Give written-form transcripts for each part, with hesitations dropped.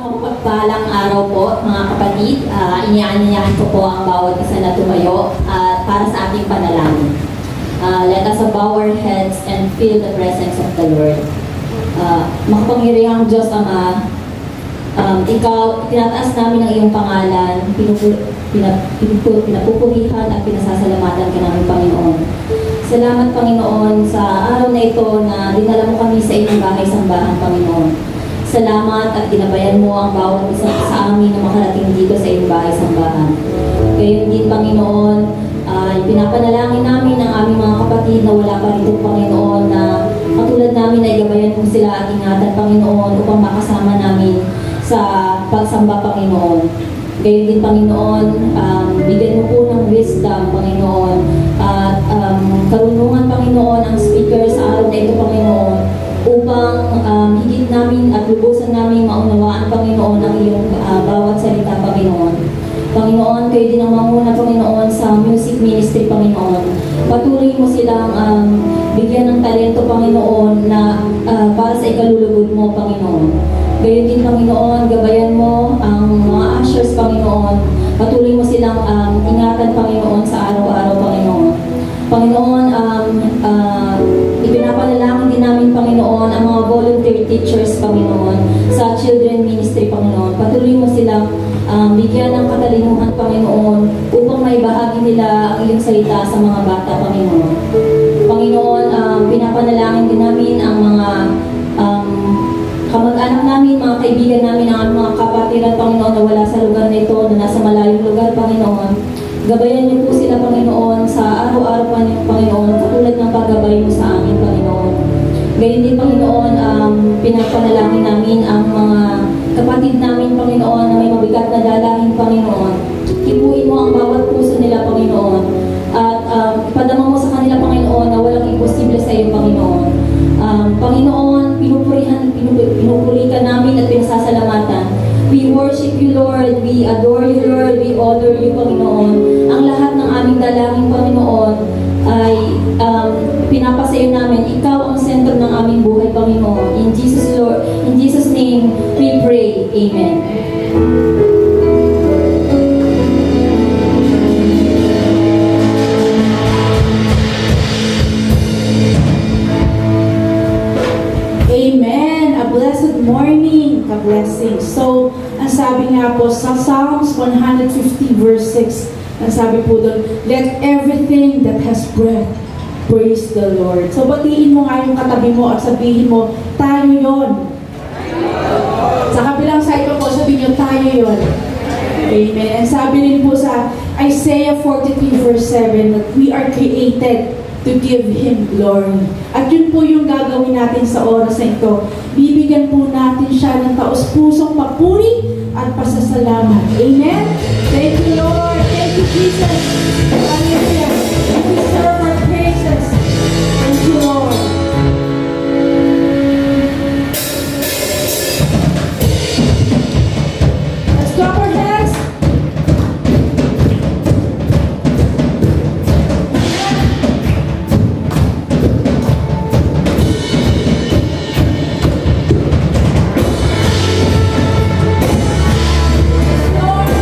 Mapagpalang araw po mga kapatid. Iniaanyayahan ko po ang bawat isa na tumayo para sa ating panalangin. Let us bow our heads and feel the presence of the Lord. Makapangyarihang Diyos Ama, Ikaw, tinataas namin ang iyong pangalan, pinapupurihan at pinasasalamatan ka namin, Panginoon. Salamat, Panginoon, sa araw na ito na dinala mo kami sa iyong bahay-sambahan, Panginoon. Salamat at ginabayan mo ang bawat isa sa amin na makarating dito sa iyong bahay-sambahan. Gayon din, Panginoon, pinapanalangin namin ang aming mga kapatid na wala pa rito, Panginoon, na katulad namin na igabayan mo sila at ingatan, Panginoon, upang makasama namin sa pagsamba, Panginoon. Gayon din, Panginoon, bigyan mo po ng wisdom, Panginoon, at karunungan, Panginoon, ang speaker sa araw na ito, Panginoon, upang higit namin at lubusan namin maunawaan, Panginoon, ang iyong bawat salita, Panginoon. Panginoon, kayo din ang mamuna, Panginoon, sa music ministry, Panginoon. Patuloy mo silang bigyan ng talento, Panginoon, na para sa ikalulugod mo, Panginoon. Gayon din, Panginoon, gabayan mo ang mga ushers, Panginoon. Patuloy mo silang ingatan, Panginoon, sa araw-araw, Panginoon. Panginoon, ipinapanalangin din namin, Panginoon, ang mga volunteer teachers, Panginoon, sa children ministry, Panginoon. Patuloy mo silang bigyan ng katalinuhan, Panginoon, upang maibahagi nila ang iyong salita sa mga bata, Panginoon. Panginoon, pinapanalangin din namin ang mga kamag-anak namin, mga kaibigan namin, ang mga kapatiran, Panginoon, na wala sa lugar na ito, na nasa malayong lugar, Panginoon. Gabayan niyo po sila, Panginoon, sa araw-araw, Panginoon, katulad ng paggabay mo sa amin, Panginoon. Gayon din, Panginoon, pinapanalangin namin ang mga kapatid namin, Panginoon, na may mabigat na dalahin, Panginoon. Kipuin mo ang bawat puso nila, Panginoon. At ipadama mo sa kanila, Panginoon, na walang imposible sa iyo, Panginoon. Panginoon, pinupuri ka namin at pinasasalamatan. We worship you, Lord. We adore you, Lord. We honor you, Panginoon. Ang lahat ng aming dalangin, Panginoon, ay pinapasayo namin. Ikaw ang sentro ng aming buhay, Panginoon. In Jesus, Lord, in Jesus' name, we pray. Amen. Amen. A blessed morning. A blessing. So, ang sabi nga po sa Psalms 150 verse 6, ang sabi po doon, let everything that has breath praise the Lord. So, batiin mo nga yung katabi mo at sabihin mo, tayo yon. Sa kabilang side ko po, sabihin nyo, tayo yon. Amen. And sabi rin po sa Isaiah 43 verse 7, that we are created to give Him glory. At yun po yung gagawin natin sa oras na ito. Bibigyan po natin siya ng taos-pusong papuri at pasasalamat. Amen? Thank you, Lord. Thank you, Jesus. Hallelujah. You deserve our praises. Thank you, Lord. Let's clap our hands. Lord.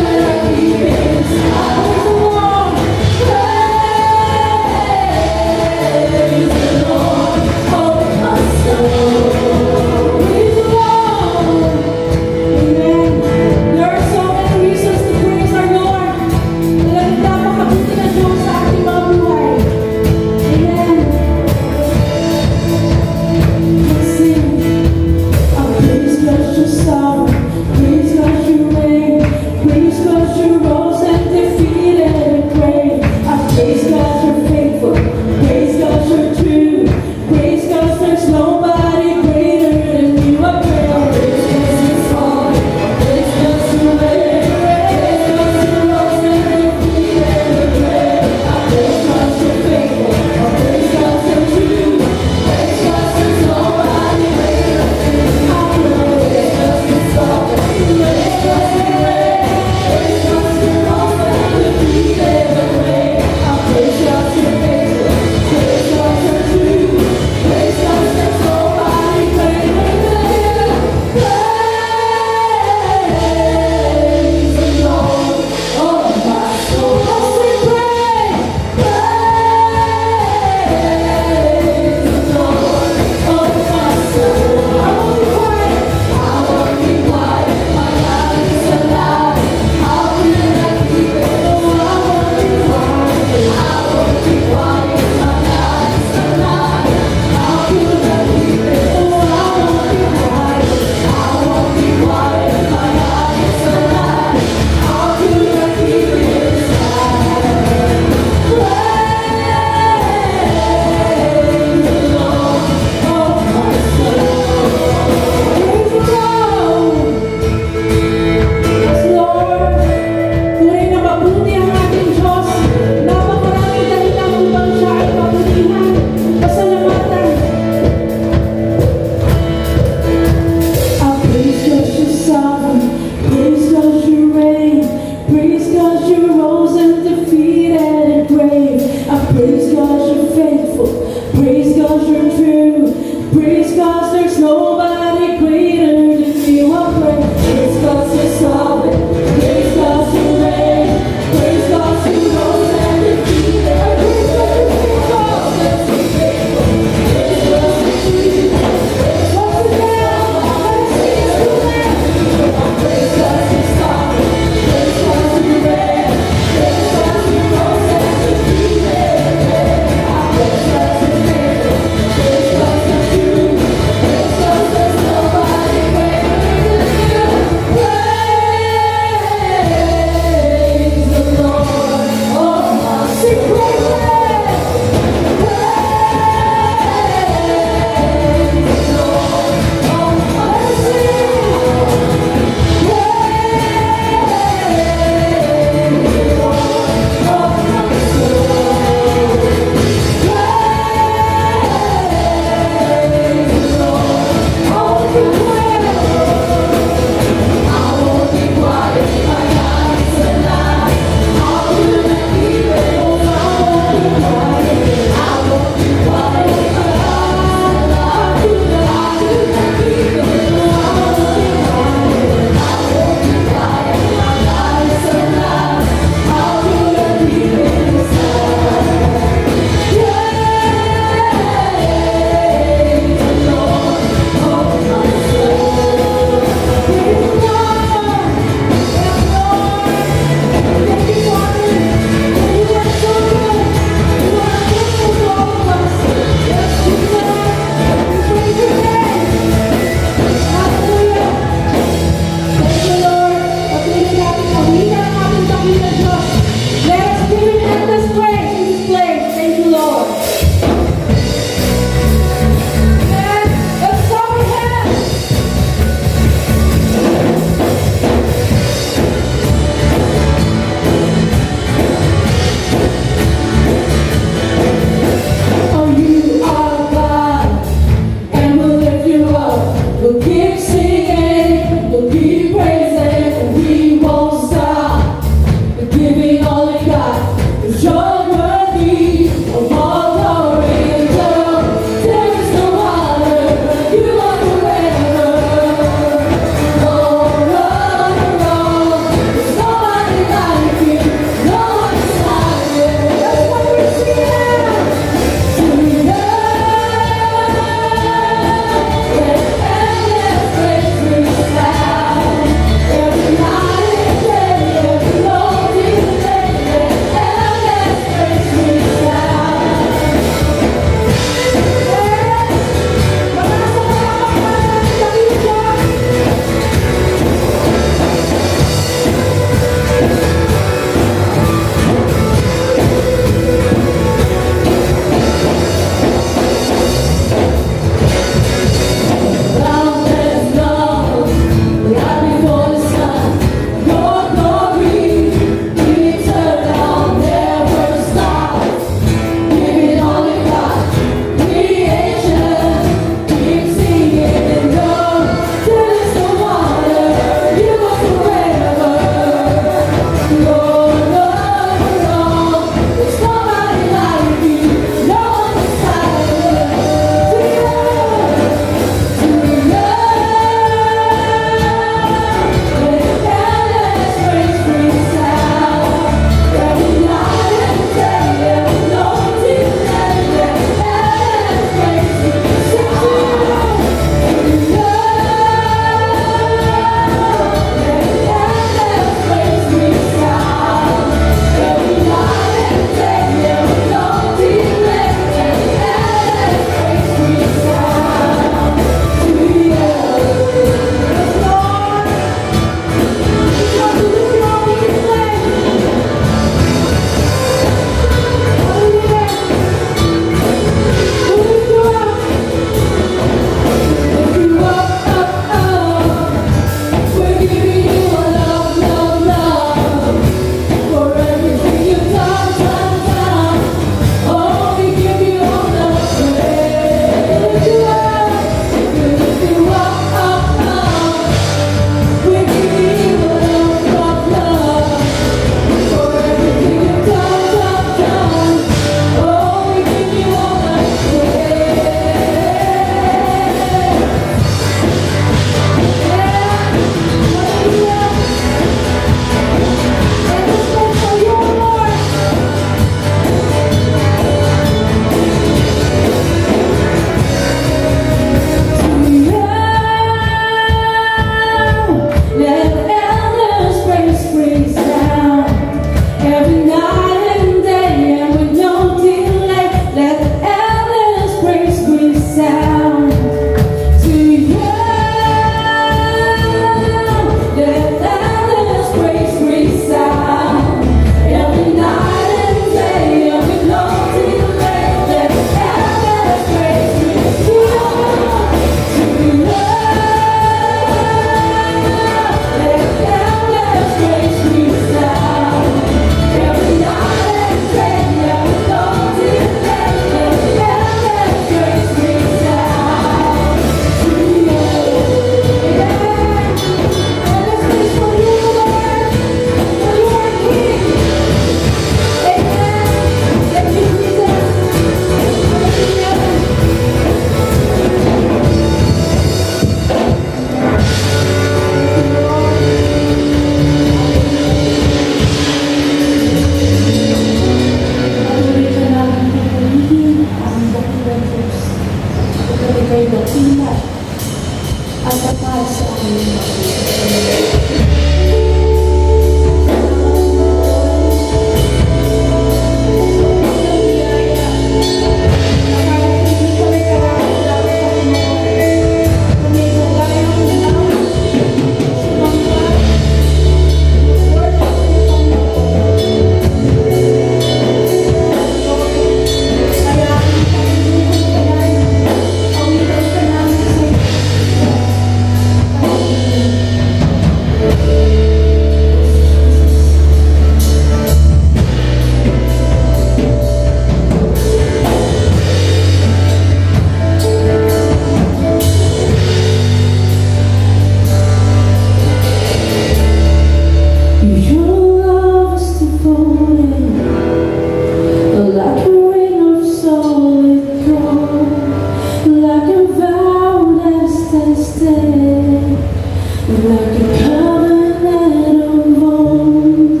covenant of old,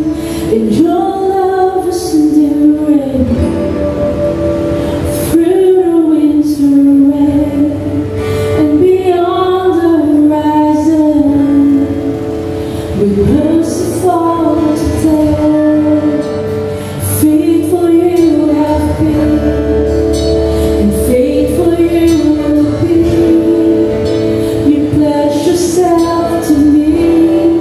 and your love is enduring through the winter rain and beyond the horizon. We persevere today. Faithful you have been, and faithful you will be. You pledge yourself to me.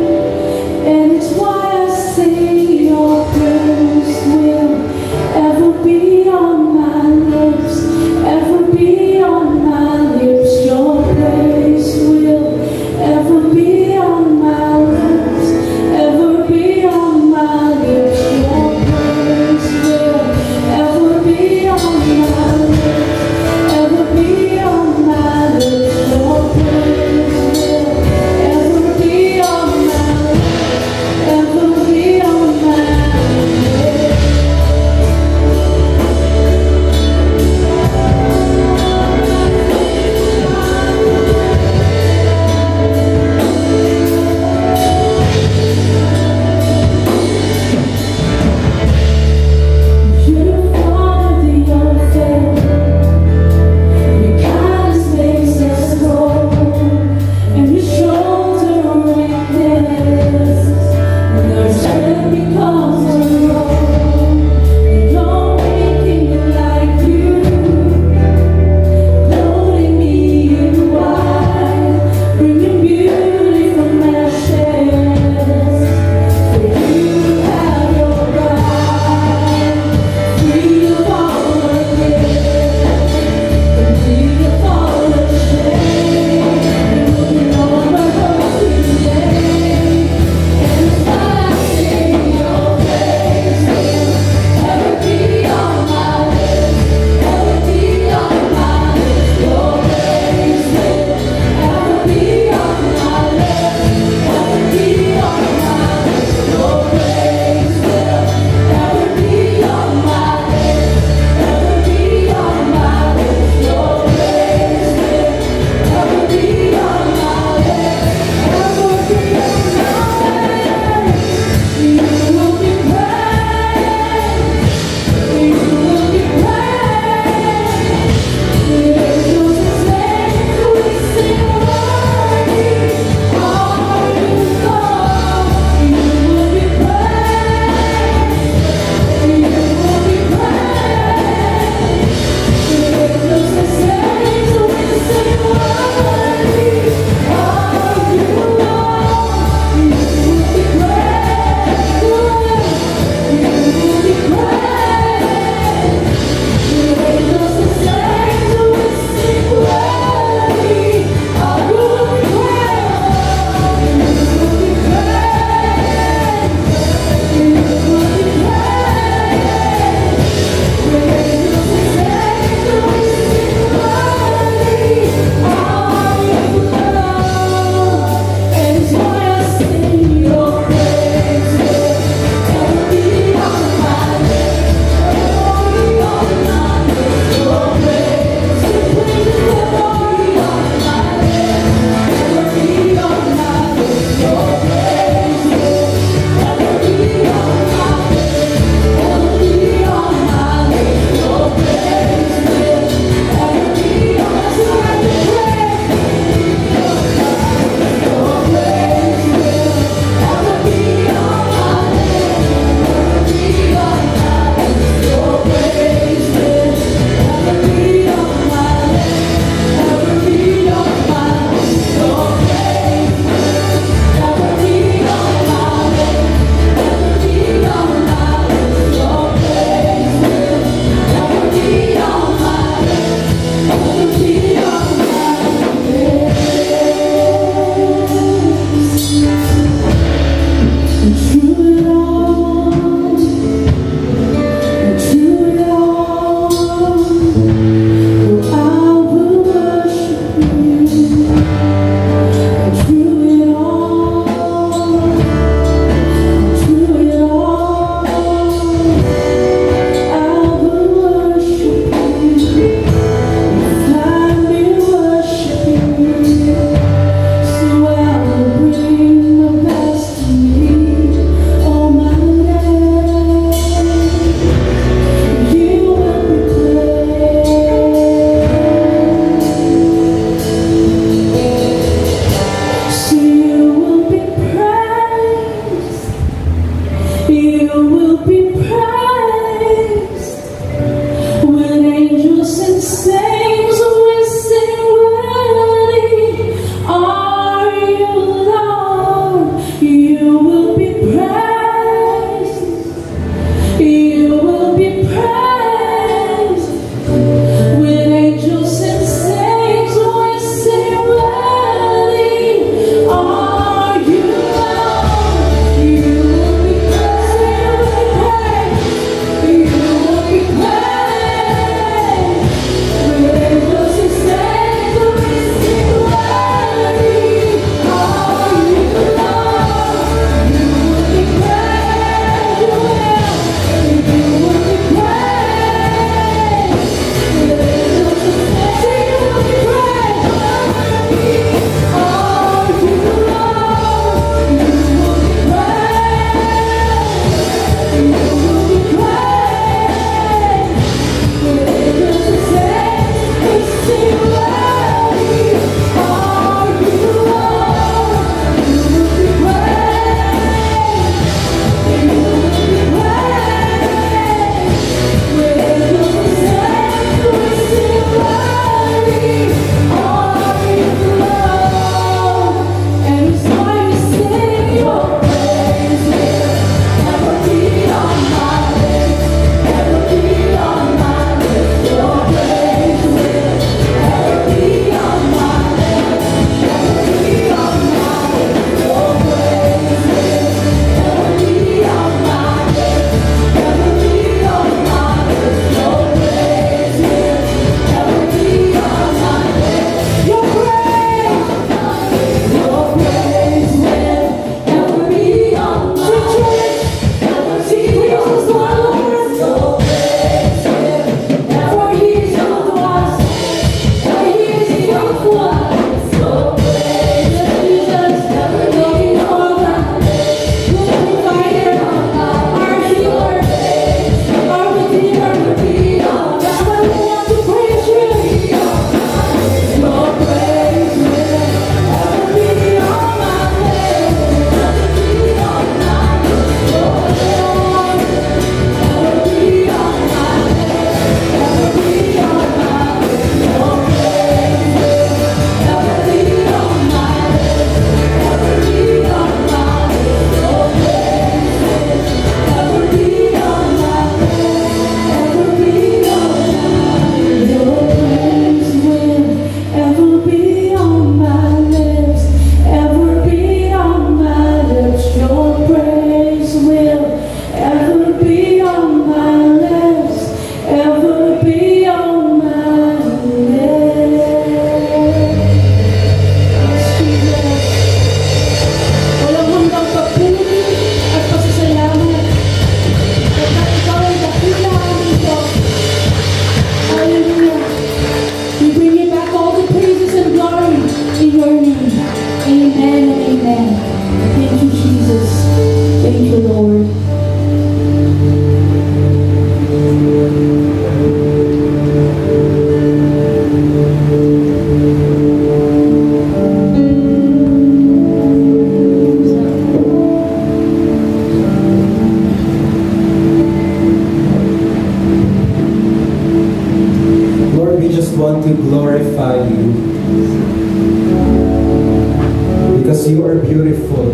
beautiful,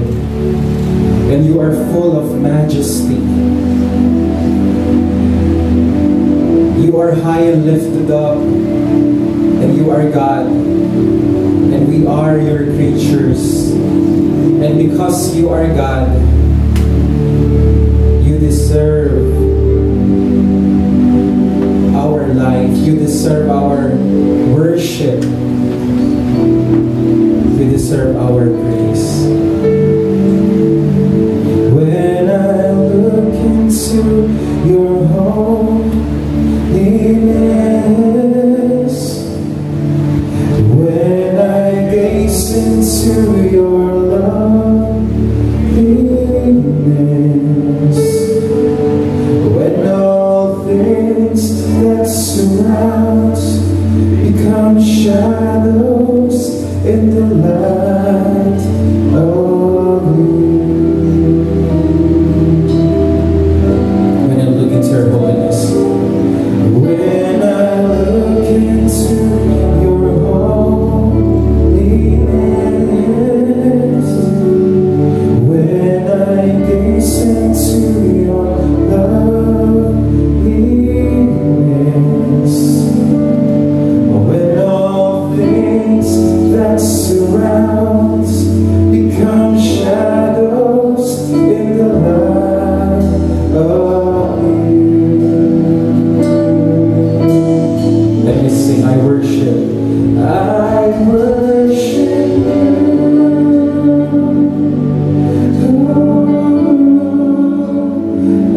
and you are full of majesty. You are high and lifted up, and you are God, and we are your creatures. And because you are God, you deserve our life. You deserve our worship. You deserve our praise. When I look into your holiness, when I gaze into your loveliness, when all things that surround become shadows in the light of you. When I look into your holiness, when I look into your holiness, when I gaze into your loveliness, when all things that surrounds become shadows in the light of you. Let me sing. I worship. I worship you.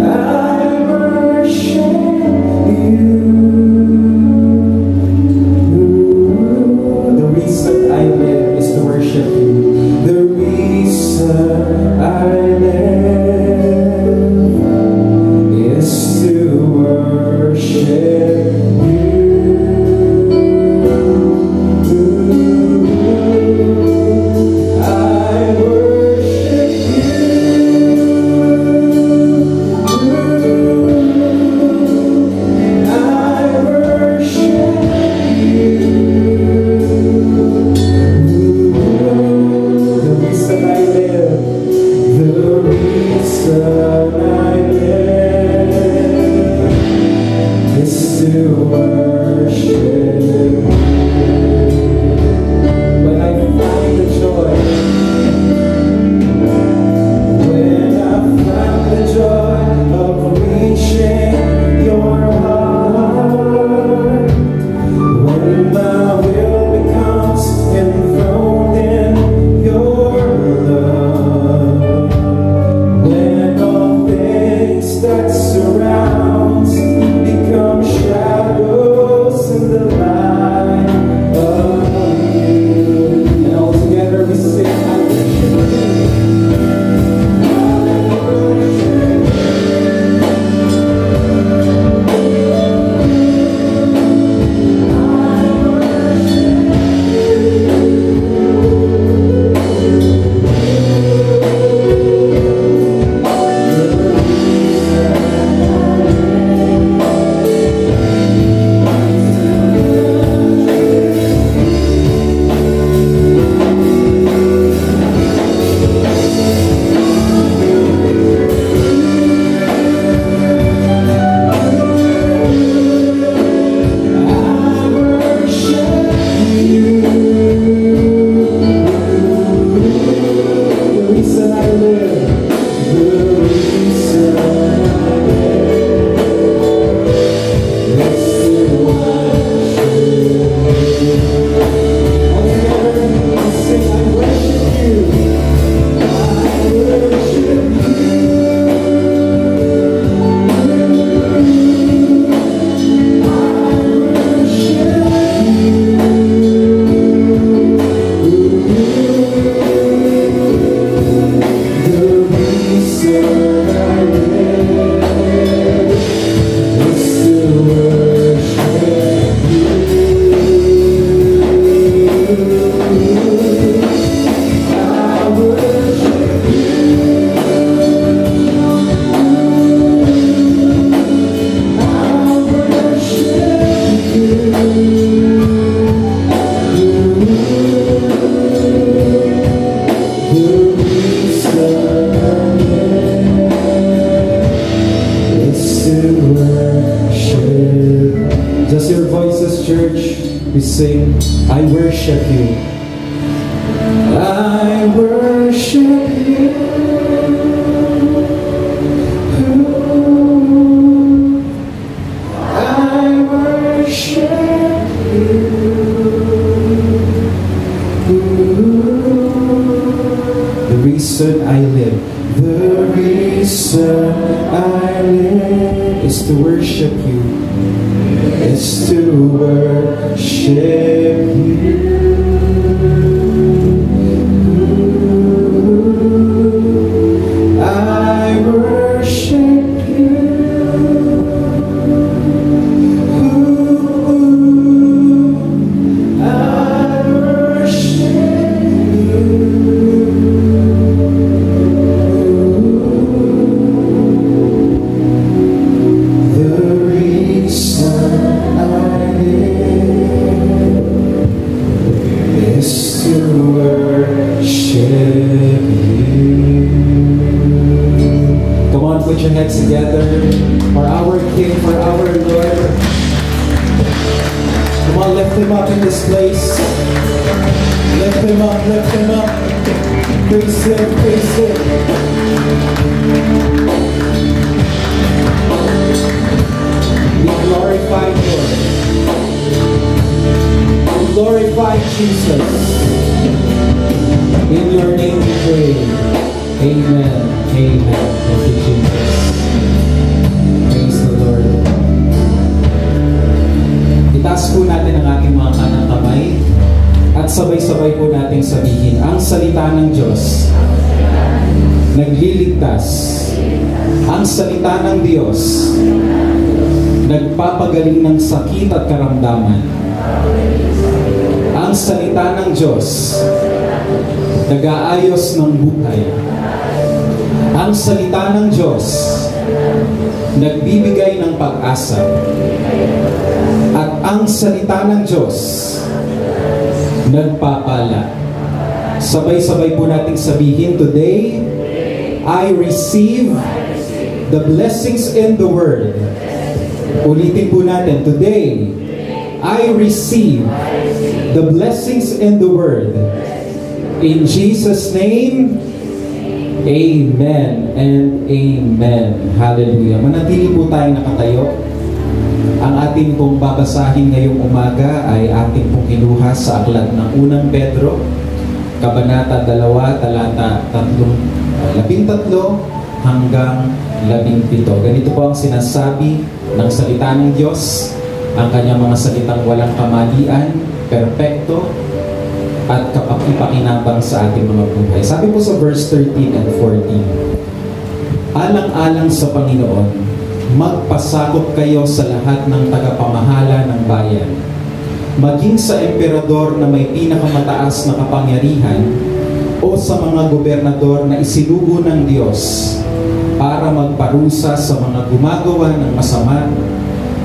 I worship you. The reason I live is to worship you. The reason I live is to worship you. I worship you. I worship you. The reason I live, the reason I live is to worship you. When I find the joy, when I find the joy of reaching your heart, when my will becomes enthroned in your love, when all things that surround become shadows in the light of you. And all together we sing, I worship you. The reason I live I worship you. I worship you. I worship you. The reason I live, the reason I live is to worship you. Is to worship you. I worship you. I worship you. The reason I live is to worship you. Come on, put your hands together for our King, for our Lord. Come on, lift Him up in this place. Lift Him up, lift Him up. Praise Him, praise Him. Be glorified, Lord. Be glorified, Jesus. In your name we pray. Amen. Amen. Thank you, Jesus. Praise the Lord. Itaas po natin ang ating mga kanang kamay at sabay-sabay po nating sabihin, ang salita ng Diyos nagliligtas. Ang salita ng Diyos nagpapagaling ng sakit at karamdaman. Ang salita ng Diyos nag-aayos ng buhay. Ang salita ng Diyos nagbibigay ng pag-asa. At ang salita ng Diyos nagpapala. Sabay-sabay po nating sabihin, today I receive the blessings in the Word. Ulitin po natin, today I receive the blessings in the Word. In Jesus' name, Amen and Amen. Hallelujah. Manatili po tayo nakatayo. Ang ating pong babasahin ngayong umaga ay ating pong kinuha sa aklat ng unang Pedro, Kabanata 2, talata 13 hanggang 17. Ganito po ang sinasabi ng salita ng Diyos, ang kanyang mga salitang walang kamalian, perpekto, at kapakipakinabang sa ating mga buhay. Sabi po sa verse 13 and 14, alang-alang sa Panginoon, magpasakop kayo sa lahat ng tagapamahala ng bayan, maging sa emperador na may pinakamataas na kapangyarihan o sa mga gobernador na isinugo ng Diyos para magparusa sa mga gumagawa ng masama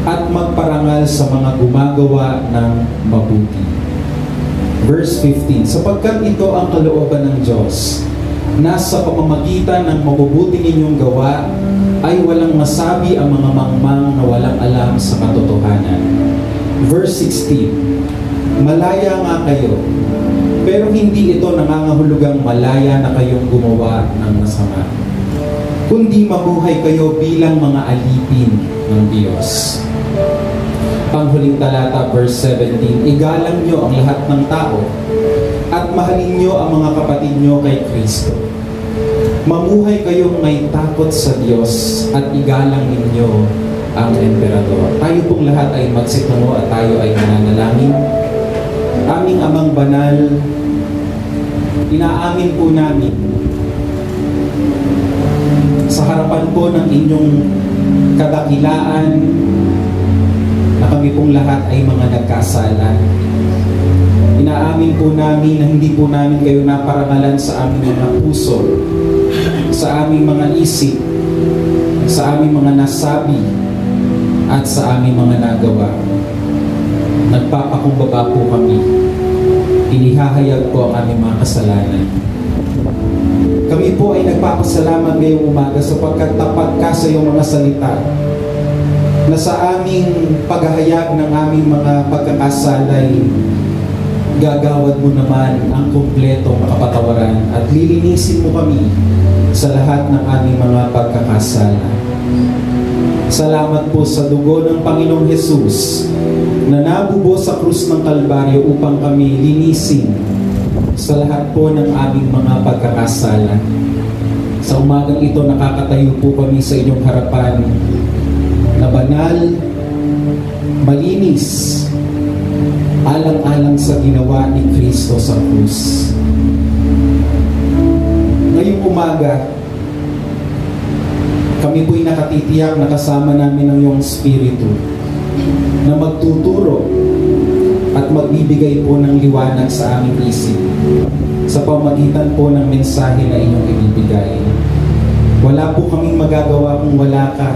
at magparangal sa mga gumagawa ng mabuti. Verse 15, sapagkat ito ang kalooban ng Diyos, na sa pamamagitan ng mabubuti ninyong gawa ay walang masabi ang mga mangmang na walang alam sa katotohanan. Verse 16, malaya nga kayo, pero hindi ito nangangahulugang malaya na kayong gumawa ng masama, kundi mabuhay kayo bilang mga alipin ng Diyos. Panghuling talata, verse 17, igalang nyo ang lahat ng tao at mahalin nyo ang mga kapatid nyo kay Kristo. Mamuhay kayong may takot sa Diyos at igalang ninyo ang emperador. Tayo pong lahat ay magsitungo at tayo ay mananalangin. Aming Amang Banal, inaamin po namin sa harapan po ng inyong kadakilaan na kami pong lahat ay mga nagkasala. Inaamin po namin na hindi po namin kayo naparangalan sa aming mga puso, sa aming mga isip, sa aming mga nasabi, at sa aming mga nagawa. Nagpapakumbaba po kami. Inihahayag po ang aming mga kasalanan. Kami po ay nagpapasalamat ngayong umaga sapagkat tapat ka sa iyong mga salita na sa aming paghahayag ng aming mga pagkakasalay gagawad mo naman ang kumpletong kapatawaran at lilinisin mo kami sa lahat ng aming mga pagkakasala. Salamat po sa dugo ng Panginoong Hesus na nabubo sa krus ng Kalbaryo upang kami linisin sa lahat po ng aming mga pagkakasala. Sa umagang ito, nakakatayo po kami sa inyong harapan na banal, malinis, alang-alang sa ginawa ni Kristo sa krus. Ngayong umaga, kami po'y nakatitiyak na kasama namin ng iyong Espiritu na magtuturo at magbibigay po ng liwanag sa aming isip sa pamagitan po ng mensahe na inyong ibibigay. Wala po kaming magagawa kung wala ka.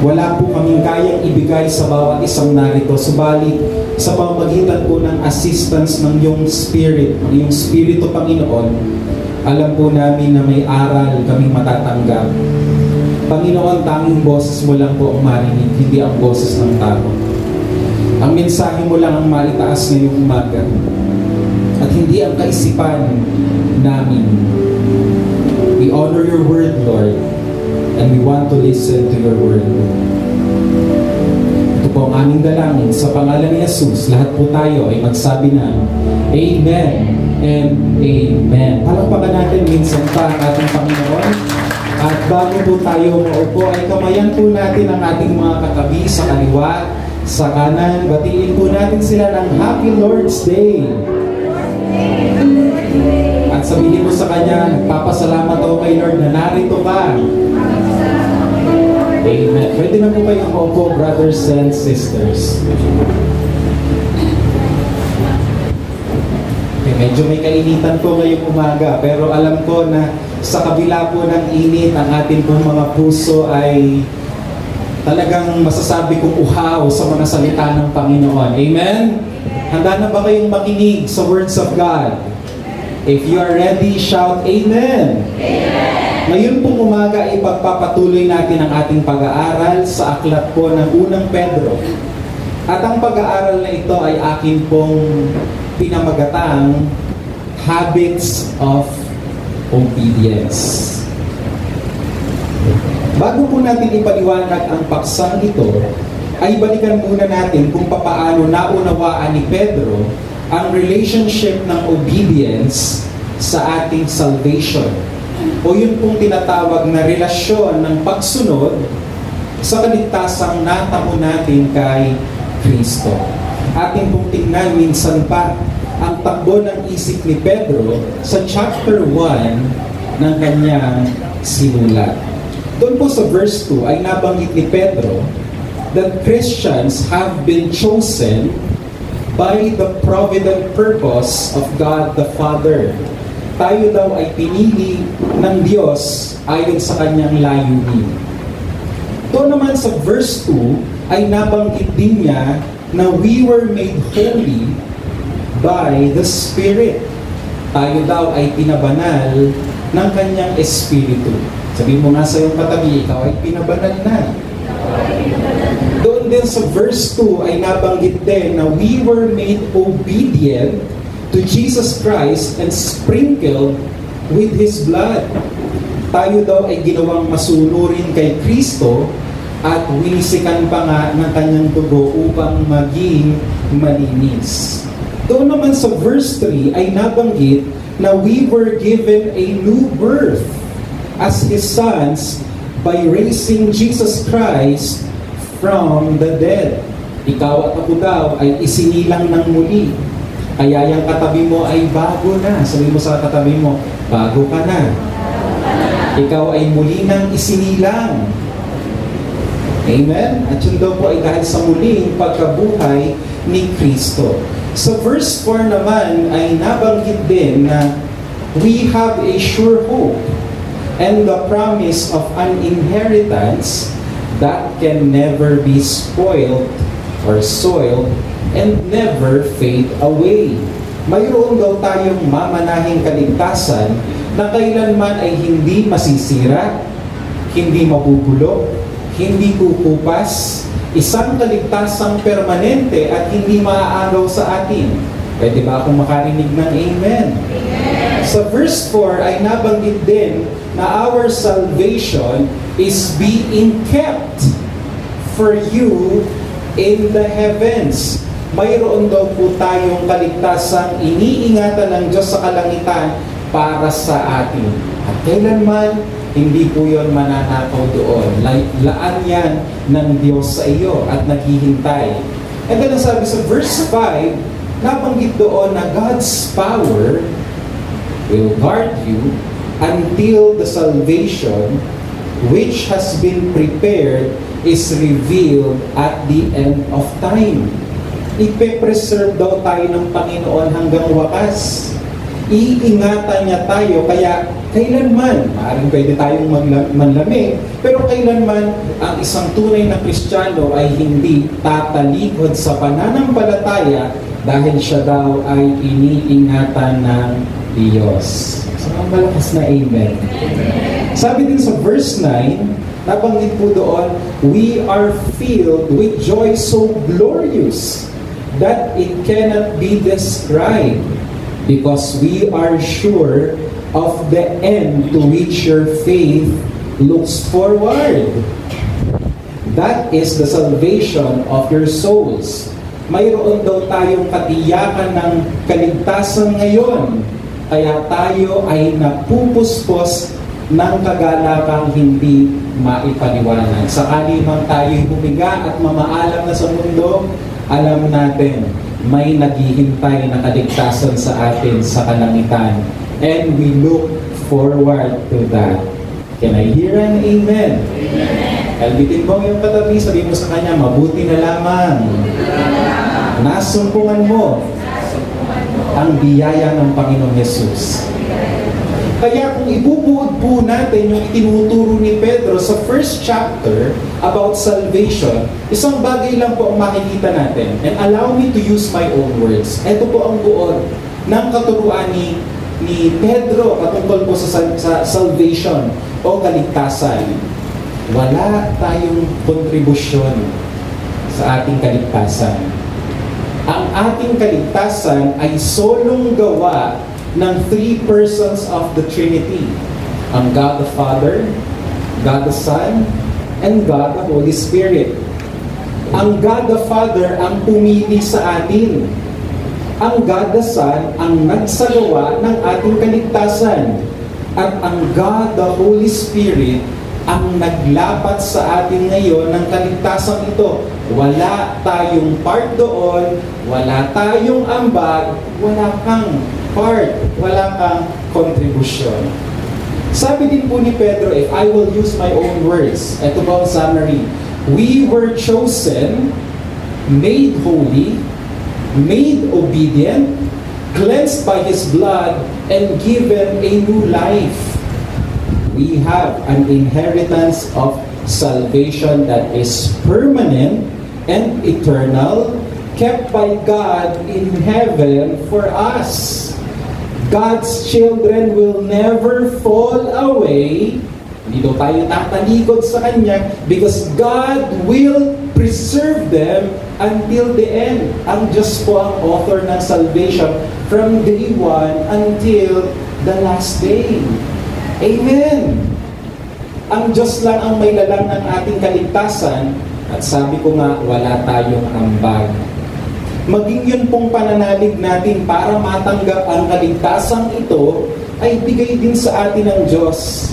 Wala po kaming kayang ibigay sa bawat isang narito. Subalit, sa pamagitan po ng assistance ng iyong Spirit, ng iyong Spirito, Panginoon, alam po namin na may aral kaming matatanggap. Panginoon, tanging boses mo lang po ang marinig, hindi ang boses ng tao. Ang mensahe mo lang ang maitaas ngayong umaga at hindi ang kaisipan namin. We honor your word, Lord, and we want to listen to your word. Ito po ang aming dalangin sa pangalan ni Jesus. Lahat po tayo ay magsabi ng Amen and Amen. Palakpakan natin minsan pa ang ating Panginoon. At bago po tayo maupo, ay kamayan po natin ang ating mga katabi sa kaliwa, sa kanan. Batiin po natin sila ng Happy Lord's Day. At sabihin mo sa Kanya, nagpapasalamat ako kay Lord na narito ka. Amen. Pwede na po kayong maupo, brothers and sisters. Medyo may kainitan po ngayong umaga, pero alam ko na sa kabila po ng init, ang ating pong mga puso ay talagang masasabi kong uhaw sa mga salita ng Panginoon. Amen? Handa na ba kayong makinig sa words of God? If you are ready, shout Amen! Amen! Ngayon pong umaga, ipagpapatuloy natin ang ating pag-aaral sa aklat po ng unang Pedro. At ang pag-aaral na ito ay akin pong pinamagatang Habits of Obedience. Bago po natin ipaliwanag ang paksang ito, ay balikan muna natin kung papaano naunawaan ni Pedro ang relationship ng obedience sa ating salvation. O yun pong tinatawag na relasyon ng pagsunod sa kaligtasang natamo natin kay Kristo. Ating pong tingnan minsan pa ang takbo ng isip ni Pedro sa chapter 1 ng kanyang sinulat. Doon po sa verse 2 ay nabanggit ni Pedro that Christians have been chosen by the provident purpose of God the Father. Tayo daw ay pinili ng Diyos ayon sa kanyang layunin. Doon naman sa verse 2 ay nabanggit din niya na we were made holy by the Spirit. Tayo daw ay pinabanal ng kanyang Espiritu. Sabihin mo nga sa iyong katabi, ikaw ay pinabanal na. Doon din sa verse 2 ay nabanggit din na we were made obedient to Jesus Christ and sprinkled with His blood. Tayo daw ay ginawang masunurin kay Kristo at winisikan pa nga ng kanyang dugo upang maging malinis. Doon naman sa verse 3 ay nabanggit na we were given a new birth as His sons by raising Jesus Christ from the dead. Ikaw at ako daw ay isinilang ng muli. Kaya yung katabi mo ay bago na. Sabi mo sa katabi mo, bago ka na. Ikaw ay muli nang isinilang. Amen? At yun daw po ay dahil sa muling pagkabuhay ni Kristo. Sa verse 4 naman ay nabanggit din na we have a sure hope and the promise of an inheritance that can never be spoiled or soiled and never fade away. Mayroon daw tayong mamanahing kaligtasan na kailanman ay hindi masisira, hindi mabubulok, hindi kukupas, isang kaligtasang permanente at hindi maaagaw sa atin. Pwede ba akong makarinig ng amen? Sa verse 4 ay nabanggit din na our salvation is being kept for you in the heavens. Mayroon daw po tayong kaligtasang iniingatan ng Diyos sa kalangitan para sa atin. At kailanman, hindi po yun mananakaw doon. Laan yan ng Diyos sa iyo at naghihintay. And then sabi sa verse 5, nabanggit doon na God's power will guard you until the salvation which has been prepared is revealed at the end of time. Ipe-preserve daw tayo ng Panginoon hanggang wakas. Iingatan niya tayo, kaya kailanman, maaaring pwede tayong manlamig, pero kailanman ang isang tunay na Kristiyano ay hindi tatalikod sa pananampalataya dahil siya daw ay iniingatan ng Diyos. So, ang malakas na amen. Sabi din sa verse 9, nabanggit po doon, we are filled with joy so glorious that it cannot be described because we are sure of the end to which your faith looks forward. That is the salvation of your souls. Mayroon daw tayong katiyakan ng kaligtasan ngayon, kaya tayo ay napupuspos ng kagalakang hindi maipaliwanag. Sakali man tayo'y humiga at mamaalam na sa mundo, alam natin, may naghihintay na kaligtasan sa atin sa kalangitan. And we look forward to that. Can I hear an amen? Amen. Kalbitin mo yung katabi, sabihin mo sa kanya, mabuti na lamang. Nasumpungan mo ang biyaya ng Panginoon Jesus. Kaya kung ibubuod po natin yung itinuturo ni Pedro sa first chapter about salvation, isang bagay lang po ang makikita natin. And allow me to use my own words. Ito po ang buod ng katuruan ni Pedro patungkol po sa salvation o kaligtasan. Wala tayong kontribusyon sa ating kaligtasan. Ang ating kaligtasan ay solong gawa ng three persons of the Trinity. Ang God the Father, God the Son, and God the Holy Spirit. Ang God the Father ang pumili sa atin. Ang God the Son ang nagsagawa ng ating kaligtasan. At ang God the Holy Spirit ang naglapat sa atin ngayon ng kaligtasan ito. Wala tayong part doon, wala tayong ambag, wala kang part, wala kang contribution. Sabi din po ni Pedro, if I will use my own words, ito po ang summary. We were chosen, made holy, made obedient, cleansed by His blood, and given a new life. We have an inheritance of salvation that is permanent and eternal, kept by God in heaven for us. God's children will never fall away. Hindi daw tayo tatalikod sa Kanya because God will preserve them until the end. Ang Diyos po ang author ng salvation from day 1 until the last day. Amen! Ang Diyos lang ang may lalang ng ating kaligtasan at sabi ko nga, wala tayong ambag. Maging yun pong pananalig natin para matanggap ang kaligtasang ito ay bigay din sa atin ng Diyos.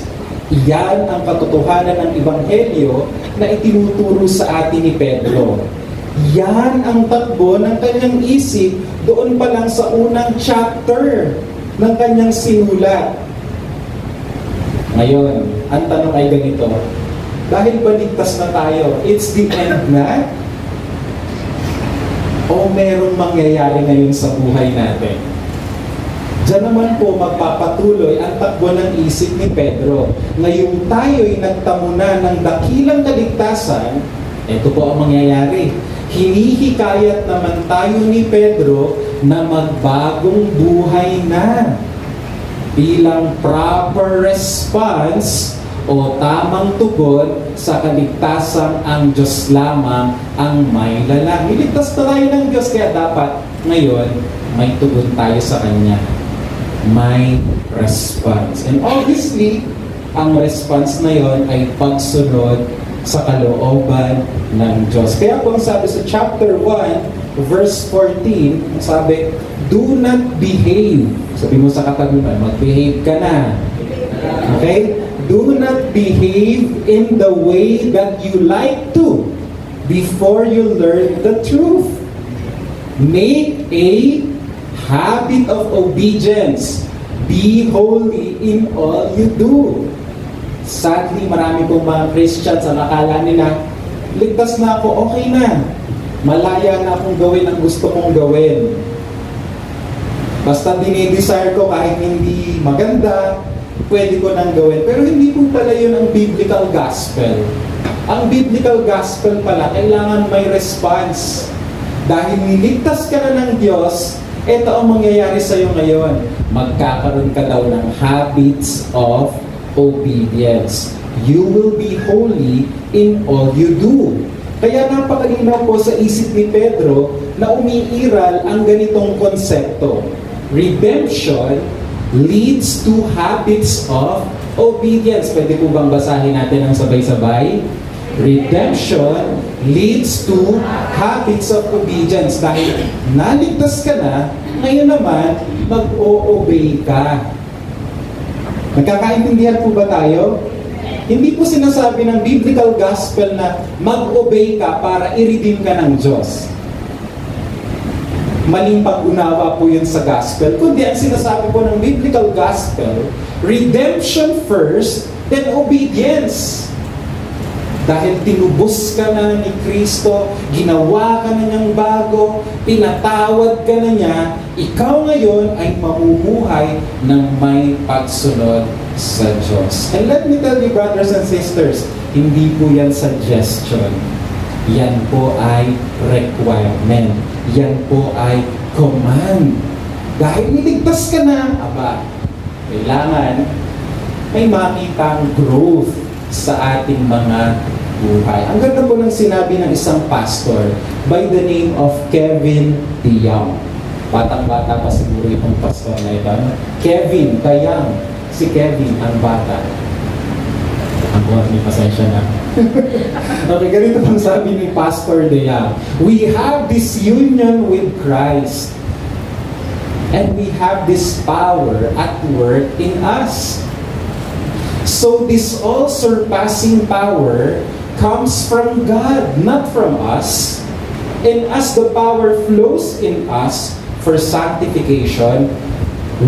Iyan ang katotohanan ng Ebanghelyo na itinuturo sa atin ni Pedro. Yan ang takbo ng kanyang isip doon pa lang sa unang chapter ng kanyang sinulat. Ngayon, ang tanong ay ganito, dahil baligtas na tayo, it's the end na? O merong mangyayari ngayon sa buhay natin? Diyan naman po magpapatuloy ang takbo ng isip ni Pedro. Ngayong tayo'y nagtamo na ng dakilang kaligtasan, ito po ang mangyayari. Hinihikayat naman tayo ni Pedro na magbagong buhay na bilang proper response o tamang tugon sa kaligtasan ang Diyos lamang ang may lalang. Niligtas na tayo ng Diyos, kaya dapat ngayon may tugon tayo sa Kanya. May response. And obviously, ang response na yon ay pagsunod sa kalooban ng Diyos. Kaya po ang sabi sa chapter 1, verse 14, sabi, do not behave. Sabi mo sa katabi mo, mag-behave ka na. Okay? Do not behave in the way that you like to before you learn the truth. Make a habit of obedience. Be holy in all you do. Sadly, marami pong mga Christians ang akala nila, ligtas na ako, okay na. Malaya na akong gawin ang gusto kong gawin. Basta dinidesire ko kahit hindi maganda, pwede ko nang gawin. Pero hindi po pala yun ang biblical gospel. Ang biblical gospel pala, kailangan may response. Dahil niligtas ka na ng Diyos, ito ang mangyayari sa iyo ngayon. Magkakaroon ka daw ng habits of obedience. You will be holy in all you do. Kaya napakalinaw po sa isip ni Pedro na umiiral ang ganitong konsepto. Redemption leads to habits of obedience. Pwede po bang basahin natin ang sabay-sabay? Redemption leads to habits of obedience. Dahil naligtas ka na, ngayon naman, mag-o-obey ka. Nagkakaintindihan po ba tayo? Hindi po sinasabi ng biblical gospel na mag-obey ka para i-redeem ka ng Diyos. Maling pag-unawa po yun sa gospel. Kundi ang sinasabi po ng biblical gospel, redemption first, then obedience. Dahil tinubos ka na ni Kristo, ginawa ka na niyang bago, pinatawad ka na niya, ikaw ngayon ay mamumuhay ng may pagsunod sa Diyos. And let me tell you, brothers and sisters, hindi po yan suggestion. Yan po ay requirement. Yan po ay command. Dahil niligtas ka na, kailangan may makitang growth sa ating mga buhay. Ang ganda po ng sinabi ng isang pastor by the name of Kevin DeYoung. Batang-bata pa siguro itong pastor na ito. Kevin DeYoung. Si Kevin, ang bata. Ang buwan, may pasensya na. Okay, ganito pang sabi ni Pastor DeYoung. We have this union with Christ. And we have this power at work in us. So this all-surpassing power comes from God, not from us. And as the power flows in us for sanctification,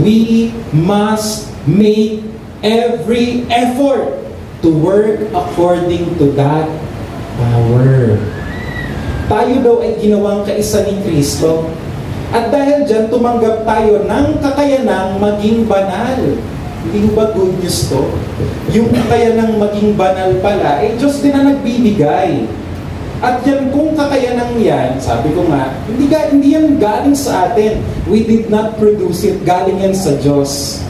we must make every effort to work according to that power. Tayo daw ay ginawang kaisa ni Kristo. At dahil dyan, tumanggap tayo ng kakayanang maging banal. Hindi ba good news to? Yung kakayanang maging banal pala, Diyos din na nagbibigay. At yan, kung kakayanang yan, sabi ko nga, hindi yan galing sa atin. We did not produce it. Galing yan sa Diyos.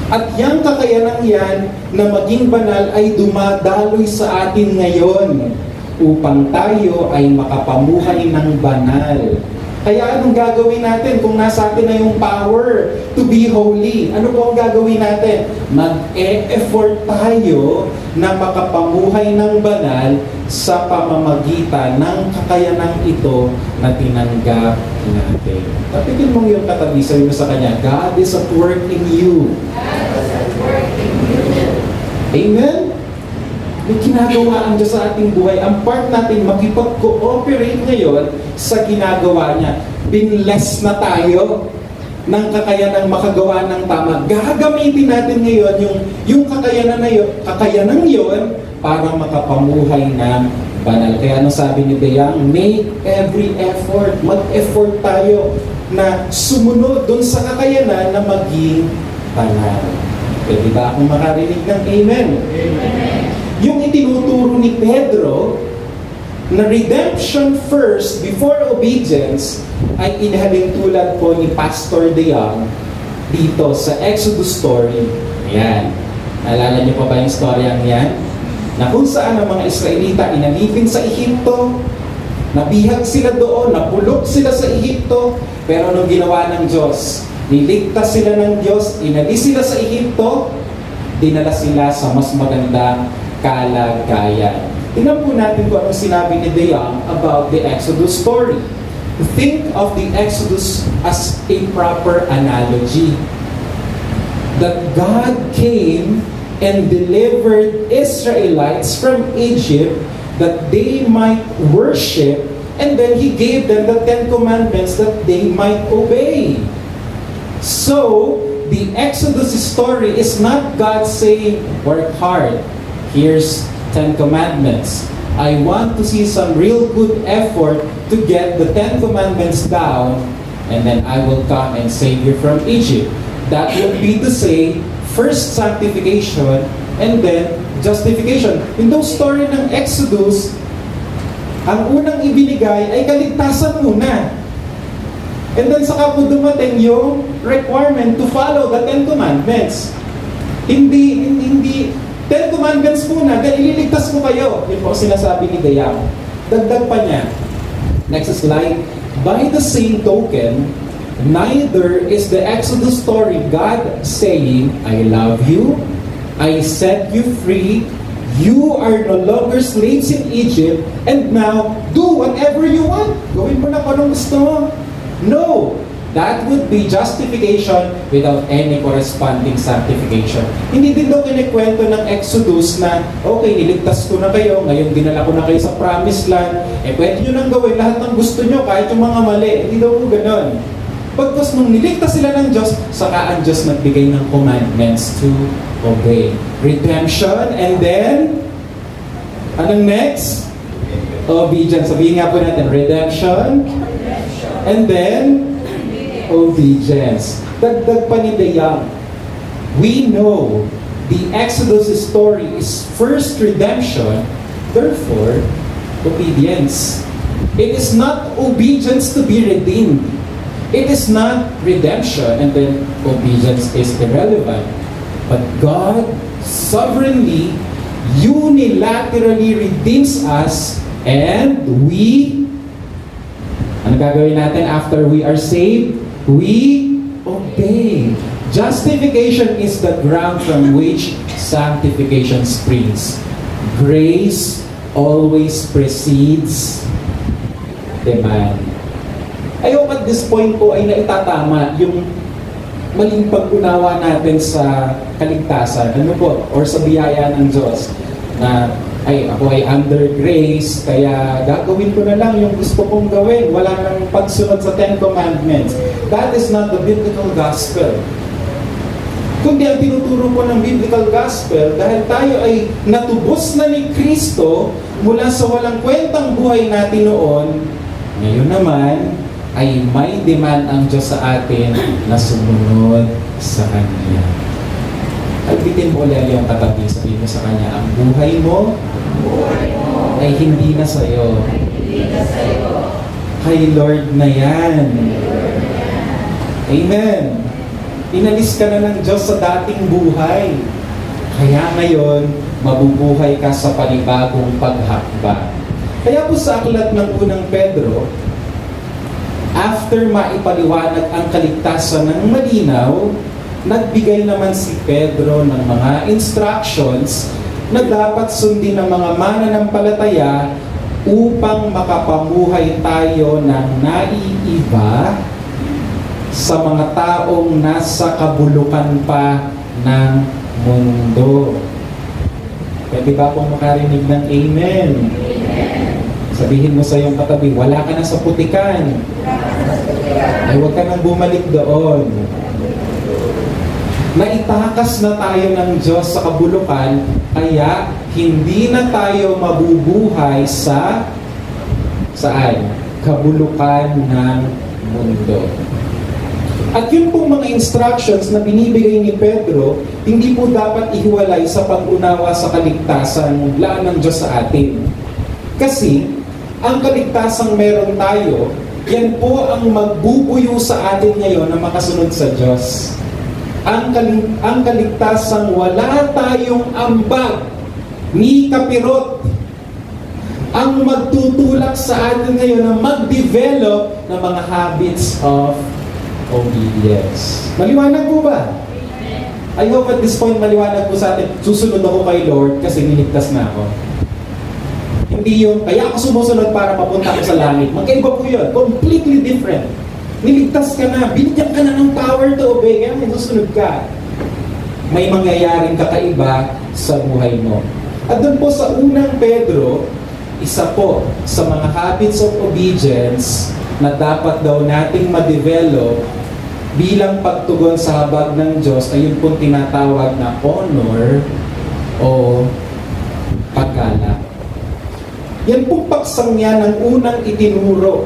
At yung kakayanang yan na maging banal ay dumadaloy sa atin ngayon upang tayo ay makapamuhay ng banal. Kaya anong gagawin natin kung nasa atin na yung power to be holy? Ano po ang gagawin natin? Mag-e-effort tayo na makapamuhay ng banal sa pamamagitan ng kakayanang ito na tinanggap natin. Tapitin mong yung katabi, sabi mo sa kanya, God is at work in you. Amen? May ginagawa ang Diyos sa ating buhay. Ang part natin makipag-cooperate ngayon sa ginagawa niya. Binless na tayo ng kakayanang makagawa ng tama. Gagamitin natin ngayon yung kakayanan yon para makapamuhay ng banal. Kaya ano sabi ni DeYoung, make every effort. Mag-effort tayo na sumunod dun sa kakayanan na maging banal. Pwede ba akong makarinig ng amen? Amen. Yung itinuturo ni Pedro na redemption first before obedience ay inhalin tulad po ni Pastor DeYoung dito sa Exodus story. Ayan. Naalala niyo pa ba yung storyang yan? Na kung saan ang mga Israelita inalipin sa Ehipto, nabihag sila doon, napulok sila sa Ehipto, pero anong ginawa ng Diyos? Niligtas sila ng Diyos, inalis sila sa Ehipto, dinala sila sa mas magandang kalagayan. Tingnan po natin kung anong sinabi ni De Jong about the Exodus story. Think of the Exodus as a proper analogy. That God came and delivered Israelites from Egypt that they might worship, and then He gave them the 10 commandments that they might obey. So, the Exodus story is not God saying, work hard, here's 10 commandments. I want to see some real good effort to get the 10 commandments down, and then I will come and save you from Egypt. That would be to say, first sanctification, and then justification. In those story ng Exodus, ang unang ibinigay ay kaligtasan muna. And then saka po dumating yung requirement to follow the 10 commandments. Hindi 10 commandments muna, then ililigtas mo kayo. Yun po sinasabi ni Dayang. Dagdag pa niya. Next slide. By the same token, neither is the Exodus story God saying, I love you, I set you free, you are no longer slaves in Egypt, and now do whatever you want. Gawin mo na kung anong gusto mo. No! That would be justification without any corresponding sanctification. Hindi din daw kinikwento ng Exodus na, okay, niligtas ko na kayo, ngayon dinala ko na kayo sa promised land, pwede nyo nang gawin lahat ng gusto nyo, kahit yung mga mali. Hindi daw po ganon. Pagkas nung niligtas sila ng Diyos, saka ang Diyos nagbigay ng commandments to obey. Redemption, and then, anong next? Obedience. Sabihin nga po natin, redemption, and then, obedience. Dagdag pa ni De Jong, we know the Exodus story is first redemption, therefore, obedience. It is not obedience to be redeemed. It is not redemption and then obedience is irrelevant. But God sovereignly, unilaterally redeems us, and we, ano gagawin natin after we are saved? We obey. Justification is the ground from which sanctification springs. Grace always precedes demand. I hope at this point po ay naitatama yung maling pag-unawa natin sa kaligtasan, ano po, or sa biyaya ng Diyos, na ay ako ay under grace, kaya gagawin ko na lang yung gusto kong gawin, wala nang pagsunod sa 10 commandments. That is not the biblical gospel. Kundi ang tinuturo po ng biblical gospel, dahil tayo ay natubos na ni Kristo mula sa walang kwentang buhay natin noon, ngayon naman ay may demand ang Diyos sa atin na sumunod sa Kanya. Albitin mo ulit yung katabi, sabihin mo sa Kanya, ang buhay mo ay hindi na sa'yo. Kay Lord na yan. Amen. Inalis ka na ng Diyos sa dating buhay. Kaya ngayon, mabubuhay ka sa panibagong paghakbang. Kaya po sa aklat ng unang Pedro, after maipaliwanag ang kaligtasan ng malinaw, nagbigay naman si Pedro ng mga instructions na dapat sundin ng mga mananampalataya upang makapamuhay tayo ng naiiba sa mga taong nasa kabulukan pa ng mundo. Pwede ba pong makarinig ng amen? Sabihin mo sa iyong katabi, wala ka na sa putikan. Ay, huwag ka nang bumalik doon. Naitakas na tayo ng Diyos sa kabulukan, kaya hindi na tayo mabubuhay sa saan? Kabulukan ng mundo. At yun pong mga instructions na binibigay ni Pedro, hindi po dapat ihiwalay sa pag-unawa sa kaligtasan mula ng Diyos sa atin. Kasi, ang kaligtasang meron tayo, yan po ang magbubuyo sa atin ngayon na makasunod sa Diyos. ang kaligtasang wala tayong ambag ni kapirot, ang magtutulak sa atin ngayon na mag-develop ng mga habits of obedience. Maliwanag po ba? I hope at this point maliwanag po sa atin. Susunod ako kay Lord kasi niligtas na ako. Hindi yung, kaya ako sumusunod para mapunta ako sa langit. Magkaiba po yun. Completely different. Niligtas ka na. Binigyan ka na ng power to obey. Kaya may susunod ka. May mangyayaring kakaiba sa buhay mo. At doon po sa unang Pedro, isa po sa mga habits of obedience na dapat daw nating ma-develop bilang pagtugon sa habag ng Diyos ay yung pong tinatawag na honor o paggalang. Yan pong paksang yan ang unang itinuro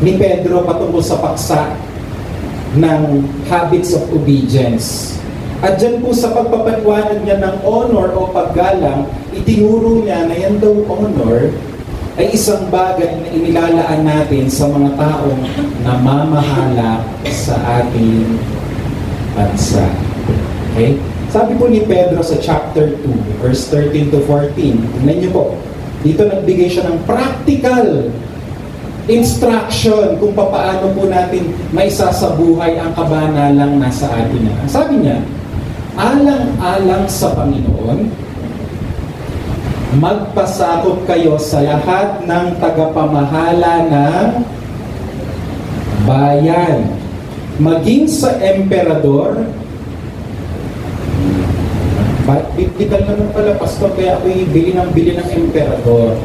ni Pedro patungkol sa paksa ng habits of obedience. At dyan po sa pagpapaliwanag niya ng honor o paggalang, itinuro niya na yan daw honor ay isang bagay na inilalaan natin sa mga taong namamahala sa ating bansa. Okay? Sabi po ni Pedro sa chapter 2, verse 13 to 14, tingnan niyo po, dito nagbigay siya ng practical instruction kung paano po natin maisasabuhay ang kabanalang nasa atin na. Sabi niya, alang-alang sa Panginoon, magpasakop kayo sa lahat ng tagapamahala ng bayan, maging sa emperador. Biblical naman pala, pastor, kaya ako'y bili ng emperador.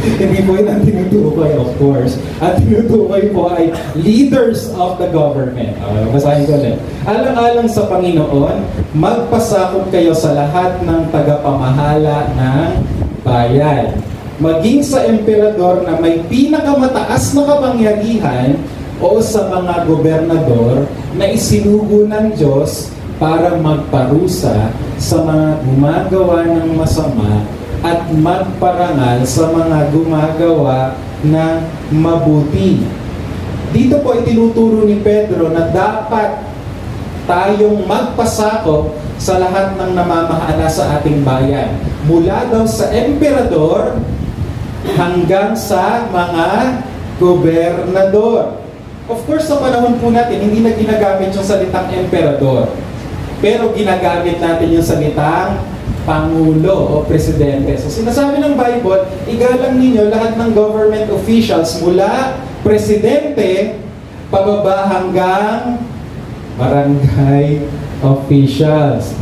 Hindi po yun ang tinutukoy, of course. At tinutukoy po ay leaders of the government. Basahin ko ulit. Alang-alang sa Panginoon, magpasakop kayo sa lahat ng tagapamahala ng bayan. Maging sa emperador na may pinakamataas na kapangyarihan o sa mga gobernador na isinugo ng Diyos para magparusa sa mga gumagawa ng masama at magparangal sa mga gumagawa ng mabuti. Dito po itinuturo ni Pedro na dapat tayong magpasakop sa lahat ng namamahala sa ating bayan. Mula daw sa emperador hanggang sa mga gobernador. Of course, sa panahon po natin, hindi na ginagamit yung salitang emperador. Pero ginagamit natin yung salitang Pangulo o Presidente. So sinasabi ng Bible, igalang ninyo lahat ng government officials mula Presidente pababa hanggang barangay officials.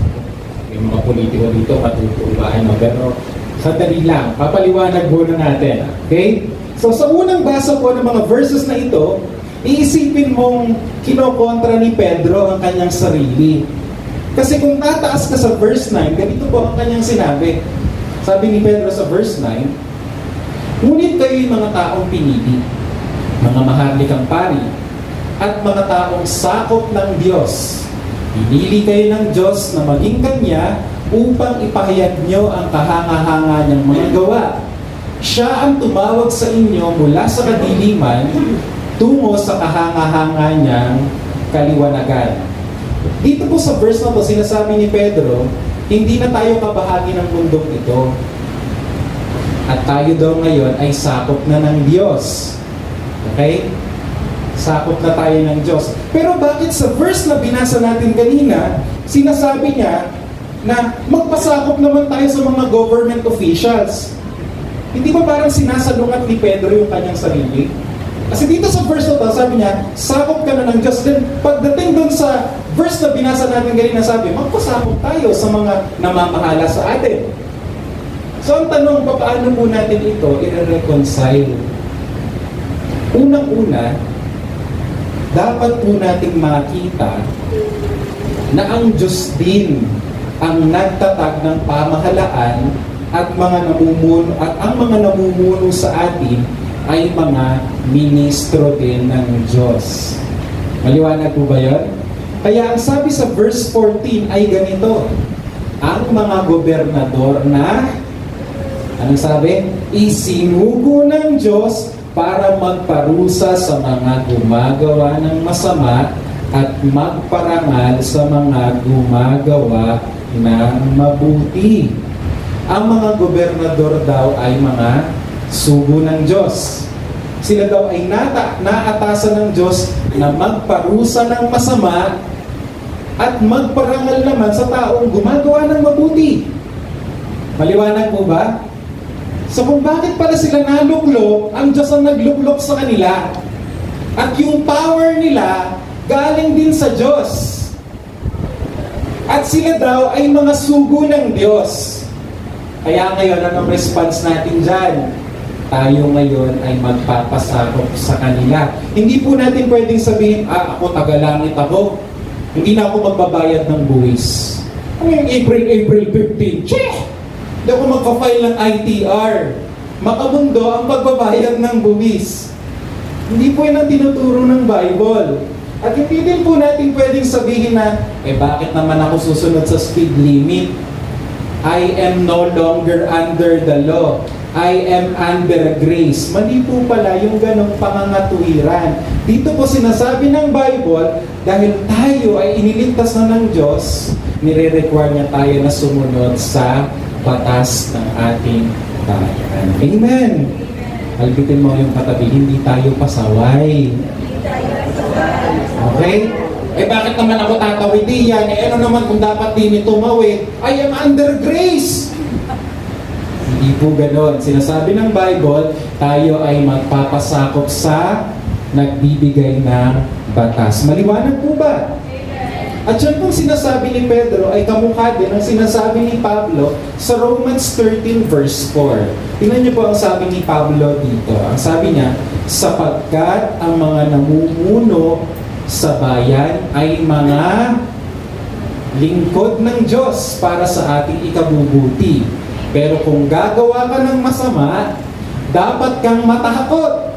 May mga politiko dito matutubahan, no? Pero sandali lang, papaliwanag muna natin. Okay? So sa unang basa po ng mga verses na ito, iisipin mong kinokontra ni Pedro ang kanyang sarili. Kasi kung tataas ka sa verse 9, ganito po ang kanyang sinabi. Sabi ni Pedro sa verse 9, ngunit kayo'y mga taong pinili, mga maharlikang pari, at mga taong sakop ng Diyos. Pinili kayo ng Diyos na maging Kanya upang ipahayag nyo ang kahanga-hanga niyang mga gawa. Siya ang tumawag sa inyo mula sa kadiliman tungo sa kahanga-hanga niyang kaliwanagan. Dito po sa verse na to, sinasabi ni Pedro, hindi na tayo kabahagi ng mundong ito. At tayo daw ngayon ay sakop na ng Diyos. Okay? Sakop na tayo ng Diyos. Pero bakit sa verse na binasa natin kanina, sinasabi niya na magpasakop naman tayo sa mga government officials? Hindi ba parang sinasalungat ni Pedro yung kanyang sarili? Kasi dito sa verse na to, sabi niya, sakop ka na ng Diyos. Then, pagdating doon sa verse na binasa natin kanina, sabi, magpasakop tayo sa mga namamahala sa atin. So, ang tanong, paano po natin ito i-reconcile? Unang-una, dapat po nating makita na ang Diyos din ang nagtatag ng pamahalaan at ang mga namumuno sa atin ay mga ministro din ng Diyos. Maliwanag po ba yun? Kaya ang sabi sa verse 14 ay ganito, ang mga gobernador na, anong sabi? Isinugo ng Diyos para magparusa sa mga gumagawa ng masama at magparangal sa mga gumagawa ng mabuti. Ang mga gobernador daw ay mga sugo ng Diyos. Sila daw ay naatasan ng Diyos na magparusa ng masama at magparangal naman sa taong gumagawa ng mabuti. Maliwanag po ba? So kung bakit pala sila naluklok, ang Diyos ang nagluklok sa kanila. At yung power nila galing din sa Diyos. At sila daw ay mga sugo ng Diyos. Kaya ngayon, anong response natin dyan? Tayo ngayon ay magpapasakop sa kanila. Hindi po natin pwedeng sabihin, ako tagalangit ako. Hindi na ako magbabayad ng buwis. Ngayong April 15, check! Hindi ako magpa-file ng ITR. Makamundo ang pagbabayad ng buwis. Hindi po yan ang tinuturo ng Bible. At hindi din po natin pwedeng sabihin na, bakit naman ako susunod sa speed limit? I am no longer under the law. I am under grace. Mali po pala yung ganong pangangatuwiran. Dito po sinasabi ng Bible, dahil tayo ay iniligtas na ng Diyos, nire-require niya tayo na sumunod sa batas ng ating bayan. Amen! Albitin mo yung katabi, hindi tayo pasaway. Okay? Bakit naman ako tatawid diyan? Ano naman kung dapat din tumawid? I am under grace! Hindi po ganon. Sinasabi ng Bible, tayo ay magpapasakop sa nagbibigay ng batas. Maliwanag po ba? At yun pong sinasabi ni Pedro ay kamukha din ang sinasabi ni Pablo sa Romans 13 verse 4. Tingnan niyo po ang sabi ni Pablo dito. Ang sabi niya, sapagkat ang mga namumuno sa bayan ay mga lingkod ng Diyos para sa ating ikabubuti. Pero kung gagawa ka ng masama, dapat kang matakot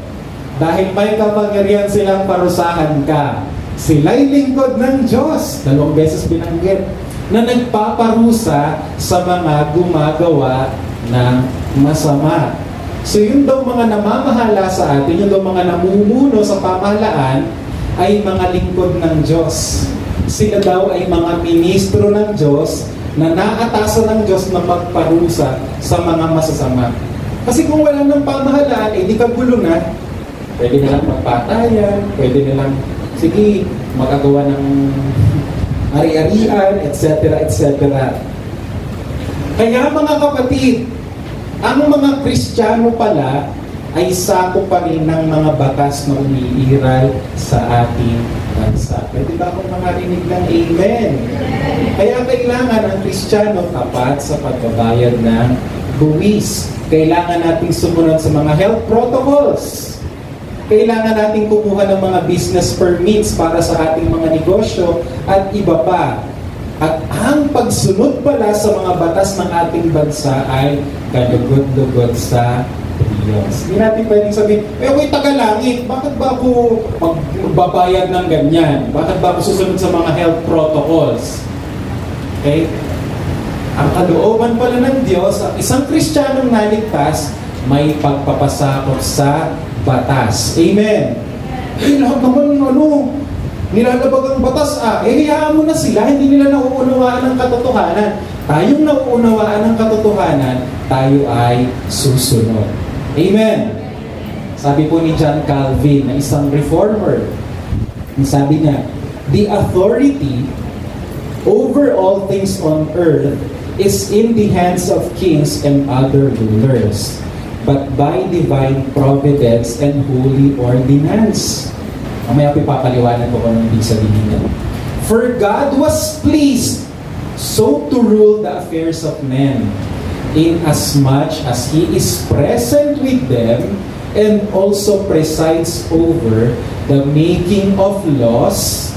dahil may kapangyarihan silang parusahan ka. Sila'y lingkod ng Diyos, 2 beses binanggit, na nagpaparusa sa mga gumagawa ng masama. So yun daw mga namamahala sa atin, yun daw mga namumuno sa pamahalaan, ay mga lingkod ng Diyos. Sila daw ay mga ministro ng Diyos na naatasan ng Diyos na magparusa sa mga masasama. Kasi kung wala ng pamahalaan, di ka gulo na. Pwede nilang magpatayan, pwede nilang sige, magagawa ng ari-arian, etc., etc. Kaya mga kapatid, ang mga Kristiyano pala ay sako pa rin ng mga batas na umiiral sa ating bansa. Pwede ba akong makarinig ng amen? Kaya kailangan ang Kristiyano tapat sa pagbabayad ng buwis. Kailangan nating sumunod sa mga health protocols. Kailangan nating kumuha ng mga business permits para sa ating mga negosyo at iba pa. At ang pagsunod pala sa mga batas ng ating bansa ay kalugod-lugod sa Diyos. Hindi natin pwedeng sabihin, ako'y tagalangit, bakit ba ako magbabayad ng ganyan? Bakit ba ako susunod sa mga health protocols? Okay? Ang kalooban pala ng Diyos, ang isang Kristiyanong naligtas, may pagpapasakop sa batas. Amen. Lahat naman nilalabag ang batas hayaan mo na sila, hindi nila nauunawaan ang katotohanan. Tayong nauunawaan ang katotohanan, tayo ay susunod. Amen. Sabi po ni John Calvin, na isang reformer, sabi niya, the authority over all things on earth is in the hands of kings and other rulers, but by divine providence and holy ordinance. Mamaya papaliwanag ko kung ibig sabihin niya. For God was pleased so to rule the affairs of men, inasmuch as He is present with them and also presides over the making of laws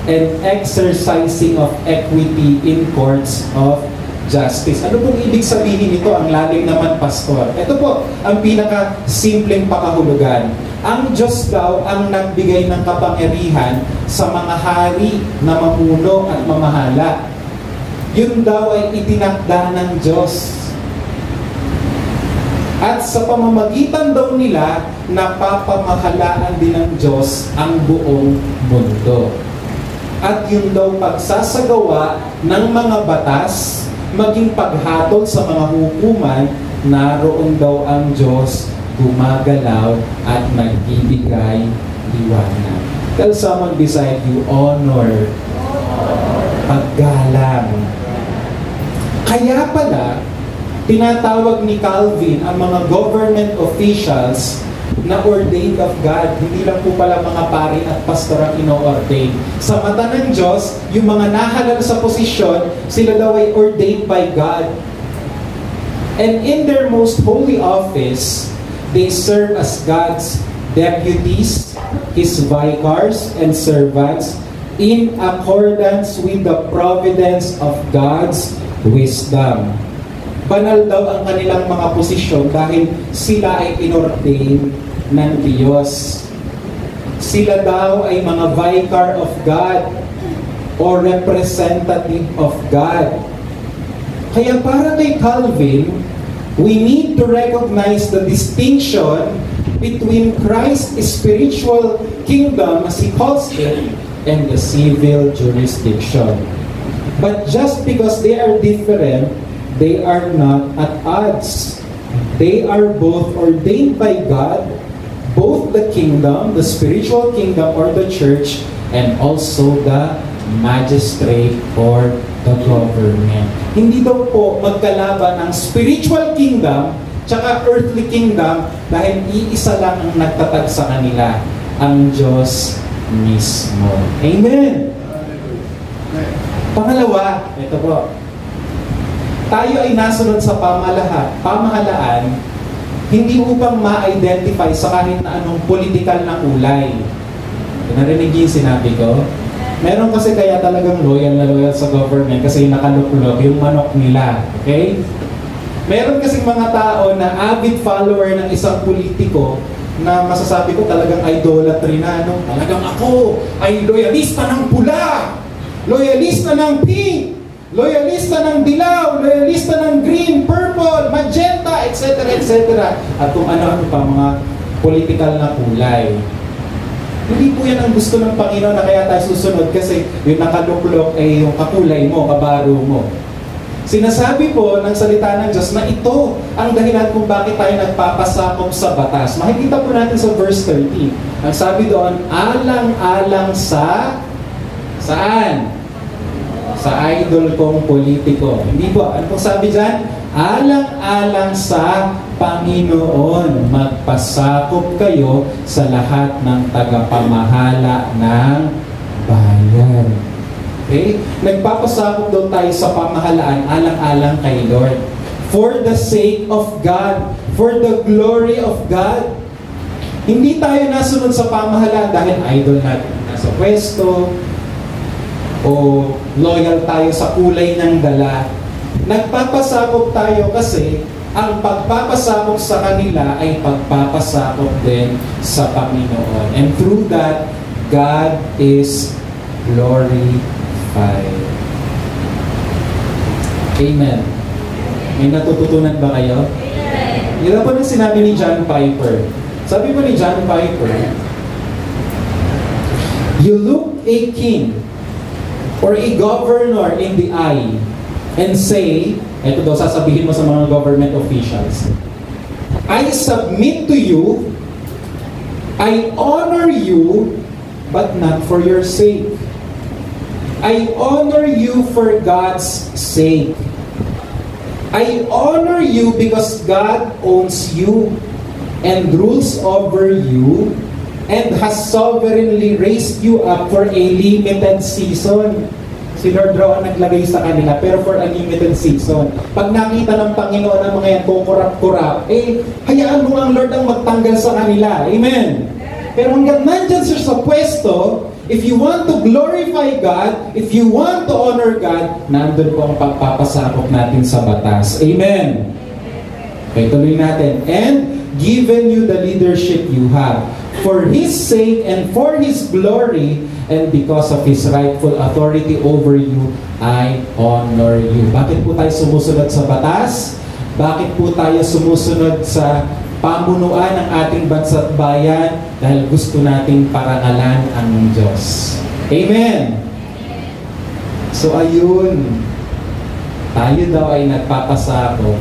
and exercising of equity in courts of justice. Ano pong ibig sabihin nito? Ang lalim naman, Pastor. Ito po, ang pinaka-simpleng pakahulugan. Ang Diyos daw ang nagbigay ng kapangyarihan sa mga hari na mamuno at mamahala. Yun daw ay itinakda ng Diyos. At sa pamamagitan daw nila, napapamahalaan din ng Diyos ang buong mundo. at yun daw pagsasagawa ng mga batas, maging paghatol sa mga hukuman, naroon daw ang Diyos gumagalaw at nagbibigay liwanag. Tell someone beside you, honor, paggalang. Kaya pala, tinatawag ni Calvin ang mga government officials na ordained of God. Hindi lang po pala mga pari at pastor ang ino-ordain. Sa mata ng Diyos, yung mga nahalal sa posisyon, sila daw ay ordained by God. And in their most holy office, they serve as God's deputies, His vicars and servants, in accordance with the providence of God's wisdom. Banal daw ang kanilang mga posisyon dahil sila ay inordain ng Diyos. Sila daw ay mga vicar of God or representative of God. Kaya para kay Calvin, we need to recognize the distinction between Christ's spiritual kingdom, as he calls it, and the civil jurisdiction. But just because they are different, they are not at odds. They are both ordained by God, both the kingdom, the spiritual kingdom or the church, and also the magistrate or the government. Hindi daw po magkalaban ang spiritual kingdom tsaka earthly kingdom dahil iisa lang ang nagtatag sa kanila, ang Diyos mismo. Amen! Pangalawa, ito po, tayo ay nasunod sa pamahalaan hindi upang ma-identify sa kahit na anong political na kulay. Narinig yung sinabi ko? Meron kasi kaya talagang loyal na loyal sa government kasi nakaluklok yung manok nila. Okay? Meron kasing mga tao na avid follower ng isang politiko na masasabi ko talagang idolatry na. No? Talagang ako ay loyalista ng pula, loyalista ng pink, loyalista ng dilaw, loyalista ng green, purple, magenta, etc. etc. At kung ano-ano pa mga political na kulay. Hindi po yan ang gusto ng Panginoon na kaya tayo susunod kasi yung nakaluklok ay yung kakulay mo, kabaro mo. Sinasabi po ng salita ng Diyos na ito ang dahilan kung bakit tayo nagpapasakop sa batas. Makikita po natin sa verse 13. Ang sabi doon, alang-alang sa saan? Sa idol kong politiko. Hindi po. Ano pong sabi dyan? Alang-alang sa Panginoon, magpasakop kayo sa lahat ng tagapamahala ng bayan. Okay? Nagpapasakop daw tayo sa pamahalaan alang-alang kay Lord. For the sake of God, for the glory of God. Hindi tayo nasunod sa pamahalaan dahil idol natin nasa pwesto, o loyal tayo sa kulay ng dala. Nagpapasakop tayo kasi ang pagpapasakop sa kanila ay pagpapasakop din sa Panginoon. And through that, God is glorified. Amen. May natututunan ba kayo? Amen. Yun po nang sinabi ni John Piper. Sabi po ni John Piper, you look a king or a governor in the eye and say, ito daw sasabihin mo sa mga government officials, I submit to you, I honor you, but not for your sake. I honor you for God's sake. I honor you because God owns you and rules over you and has sovereignly raised you up for a limited season. Si Lord raw ang naglagay sa kanila, pero for a limited season. Pag nakita ng Panginoon ang mga yan kukurap-kurap, hayaan mo ang Lord ang magtanggal sa kanila. Amen? Pero hanggang nandyan siya sa pwesto, if you want to glorify God, if you want to honor God, nandun po ang pagpapasakop natin sa batas. Amen? Okay, tuloy natin. And given you the leadership you have, for His sake and for His glory, and because of His rightful authority over you, I honor you. Bakit po tayo sumusunod sa batas? Bakit po tayo sumusunod sa pamunuan ng ating bansa at bayan? Dahil gusto nating parangalan ang Diyos. Amen! So ayun, tayo daw ay nagpapasakop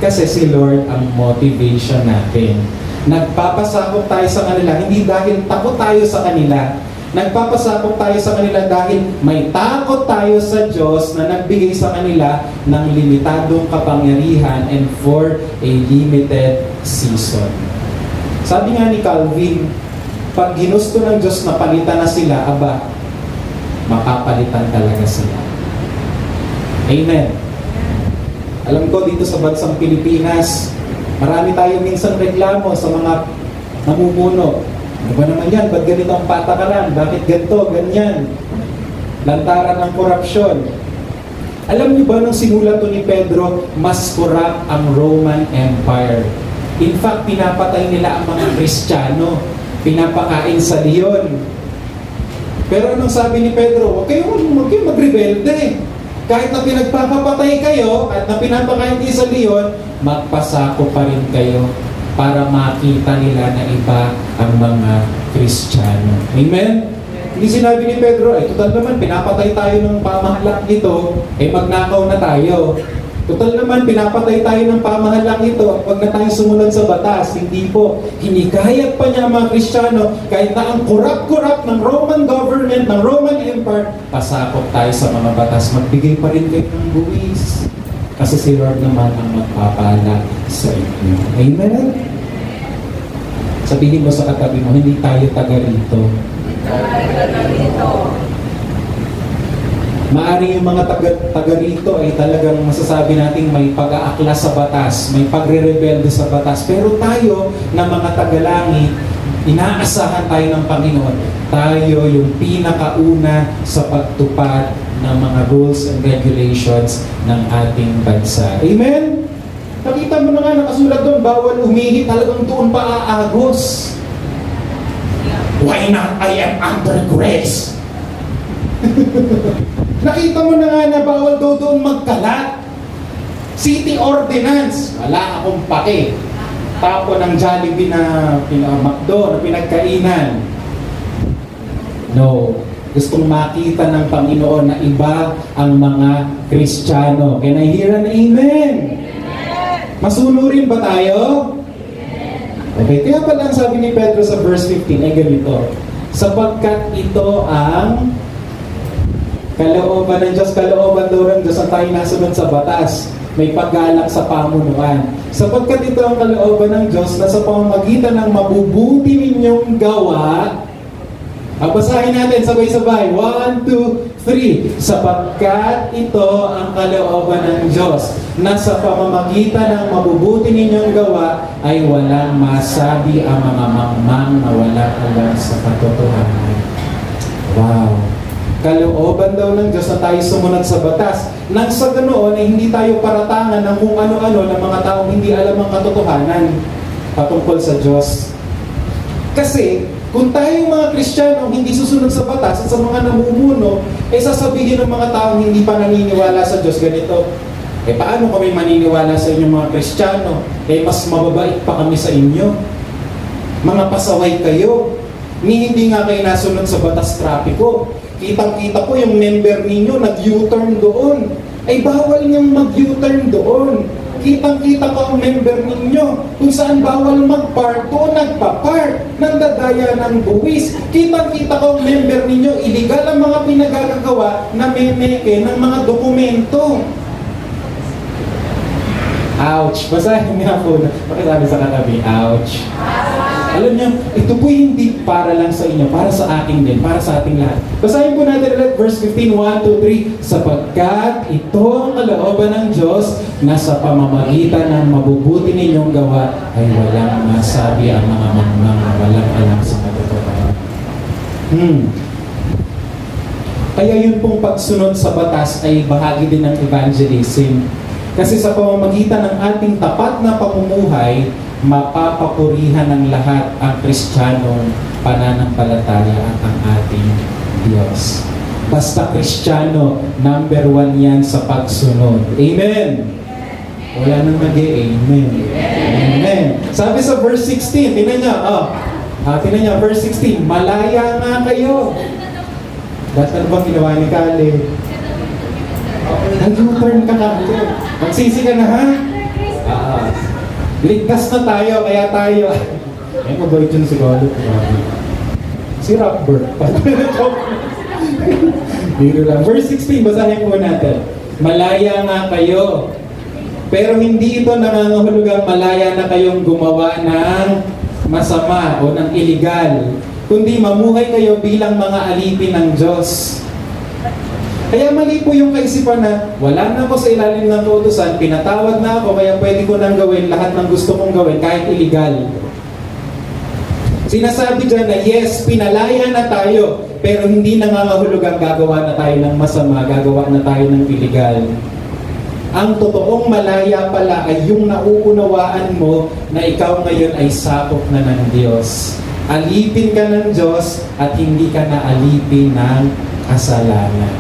kasi si Lord ang motivation natin. Nagpapasakop tayo sa kanila, hindi dahil takot tayo sa kanila. Nagpapasakop tayo sa kanila dahil may takot tayo sa Diyos na nagbigay sa kanila ng limitadong kapangyarihan and for a limited season. Sabi nga ni Calvin, pag ginusto ng Diyos na palitan na sila, aba, makapalitan talaga sila. Amen. Alam ko dito sa bansang Pilipinas, marami tayo minsan reklamo sa mga namumuno. Ano ba naman yan? Ba't ganito ang patakaran? Bakit ganito? Ganyan. Lantaran ng korupsyon. Alam niyo ba nung sinulat to ni Pedro, mas corrupt ang Roman Empire. In fact, pinapatay nila ang mga Kristiyano. Pinapakain sa leon. Pero anong sabi ni Pedro? Huwag kayo magrebelde. Kahit na pinagpapapatay kayo, kahit na pinapakain kayo sa leon, magpasako pa rin kayo para makita nila na iba ang mga Kristiyano. Amen? Hindi sinabi ni Pedro, total naman, pinapatay tayo ng pamahalang ito, magnakaw na tayo. Total naman, pinapatay tayo ng pamahalang ito, huwag na tayo sumunod sa batas. Hindi po. Hinikayat pa niya ang mga Kristiyano, kahit na ang kurap-kurap ng Roman government, ng Roman Empire, pasakop tayo sa mga batas. Magbigay pa rin kayo ng buwis. Kasi si Lord naman ang magpapala sa inyo. Amen? Sabihin mo sa katabi mo, hindi tayo taga rito. Maaring yung mga taga rito ay talagang masasabi nating may pag-aakla sa batas, may pagre-rebelde sa batas. Pero tayo na mga tagalangit, inaasahan tayo ng Panginoon. Tayo yung pinakauna sa pagtupad ng mga rules and regulations ng ating bansa. Amen? Nakita mo na nga, nakasulat doon, bawal umihi, talagang doon pa aagos. Why not? I am under grace. Nakita mo na nga na bawal doon magkalat. City ordinance, wala akong pake. Tapo ng Jollibee na McDo na pinagkainan. No. Gustong makita ng Panginoon na iba ang mga Kristiyano. Can I hear an amen? Masunurin ba tayo? Okay, kaya pala ang sabi ni Pedro sa verse 15 ay ganito. Sapagkat ito ang kalooban ng Diyos, kalooban daw ng Diyos ang tayo nasunod sa batas. May paggalak sa pamunuan. Sapagkat ito ang kalooban ng Diyos na sa pamamagitan ng mabubuti ninyong gawa. Basahin natin sabay-sabay. 1, 2, 3. Sapagkat ito ang kalooban ng Diyos na sa pamamagitan ng mabubuti ninyong gawa ay walang masabi ang mga mangmang na walang alam sa katotohanan. Wow! Kalooban daw ng Diyos na tayo sumunod sa batas. Nang sa ganoon ay hindi tayo paratangan ng kung ano-ano ng mga taong hindi alam ang katotohanan patungkol sa Diyos. Kasi kung tayong mga Kristiyano hindi susunod sa batas at sa mga namumuno, sasabihin ng mga taong hindi pa naniniwala sa Diyos ganito, paano kami maniniwala sa inyong mga Kristiyano? Mas mababait pa kami sa inyo. Mga pasaway kayo. Hindi nga kayo nasunod sa batas trapiko. Kitang-kita ko yung member ninyo nag-U-turn doon. Bawal niyang mag-U-turn doon. Kitang-kita ko ang member ninyo kung saan bawal mag-park, doon nagpa-park, nandadaya ng buwis. Kitang-kita ko ang member ninyo, illegal ang mga pinagagawa na memeke ng mga dokumento. Ouch! Basahin nga po. Pakisabi sa katabi, ouch. Alam niyo, ito po hindi para lang sa inyo, para sa akin din, para sa ating lahat. Basahin po natin ulit verse 15, 1, 2, 3. Sapagkat ito ang kalooban ng Diyos na sa pamamagitan ng mabubuti ninyong gawa ay walang masabi ang mga mangmang na walang alam sa katotohanan. Kaya yun pong pagsunod sa batas ay bahagi din ng evangelism. Kasi sa pamamagitan ng ating tapat na pamumuhay, mapapapurihan ng lahat ang Kristiyanong pananampalataya at ang ating Diyos. Basta Kristiyano, number 1 yan sa pagsunod. Amen! Wala nang nag-amen. Amen! Sabi sa verse 16, tingnan niya, verse 16, malaya nga kayo. Dahil ano bang ginawa ni Caleb? Nag-U-turn ka kami. Magsisi ka na, ha? Ligtas na tayo, kaya tayo. Ay, mabait yun siguro. Si Rockbird. Biro lang. Verse 16, basahin po natin. Malaya nga kayo. Pero hindi ito nangangahulugang malaya na kayong gumawa ng masama o ng illegal. Kundi mamuhay kayo bilang mga alipin ng Diyos. Kaya mali po yung kaisipan na wala na ako sa ilalim ng kautusan, pinatawad na ako, kaya pwede ko nang gawin lahat ng gusto kong gawin kahit illegal. Sinasabi dyan na yes, pinalaya na tayo, pero hindi nangangahulugang gagawa na tayo ng masama, gagawa na tayo ng illegal. Ang totoong malaya pala ay yung nauunawaan mo na ikaw ngayon ay sakop na ng Diyos. Alipin ka ng Diyos at hindi ka na alipin ng kasalanan.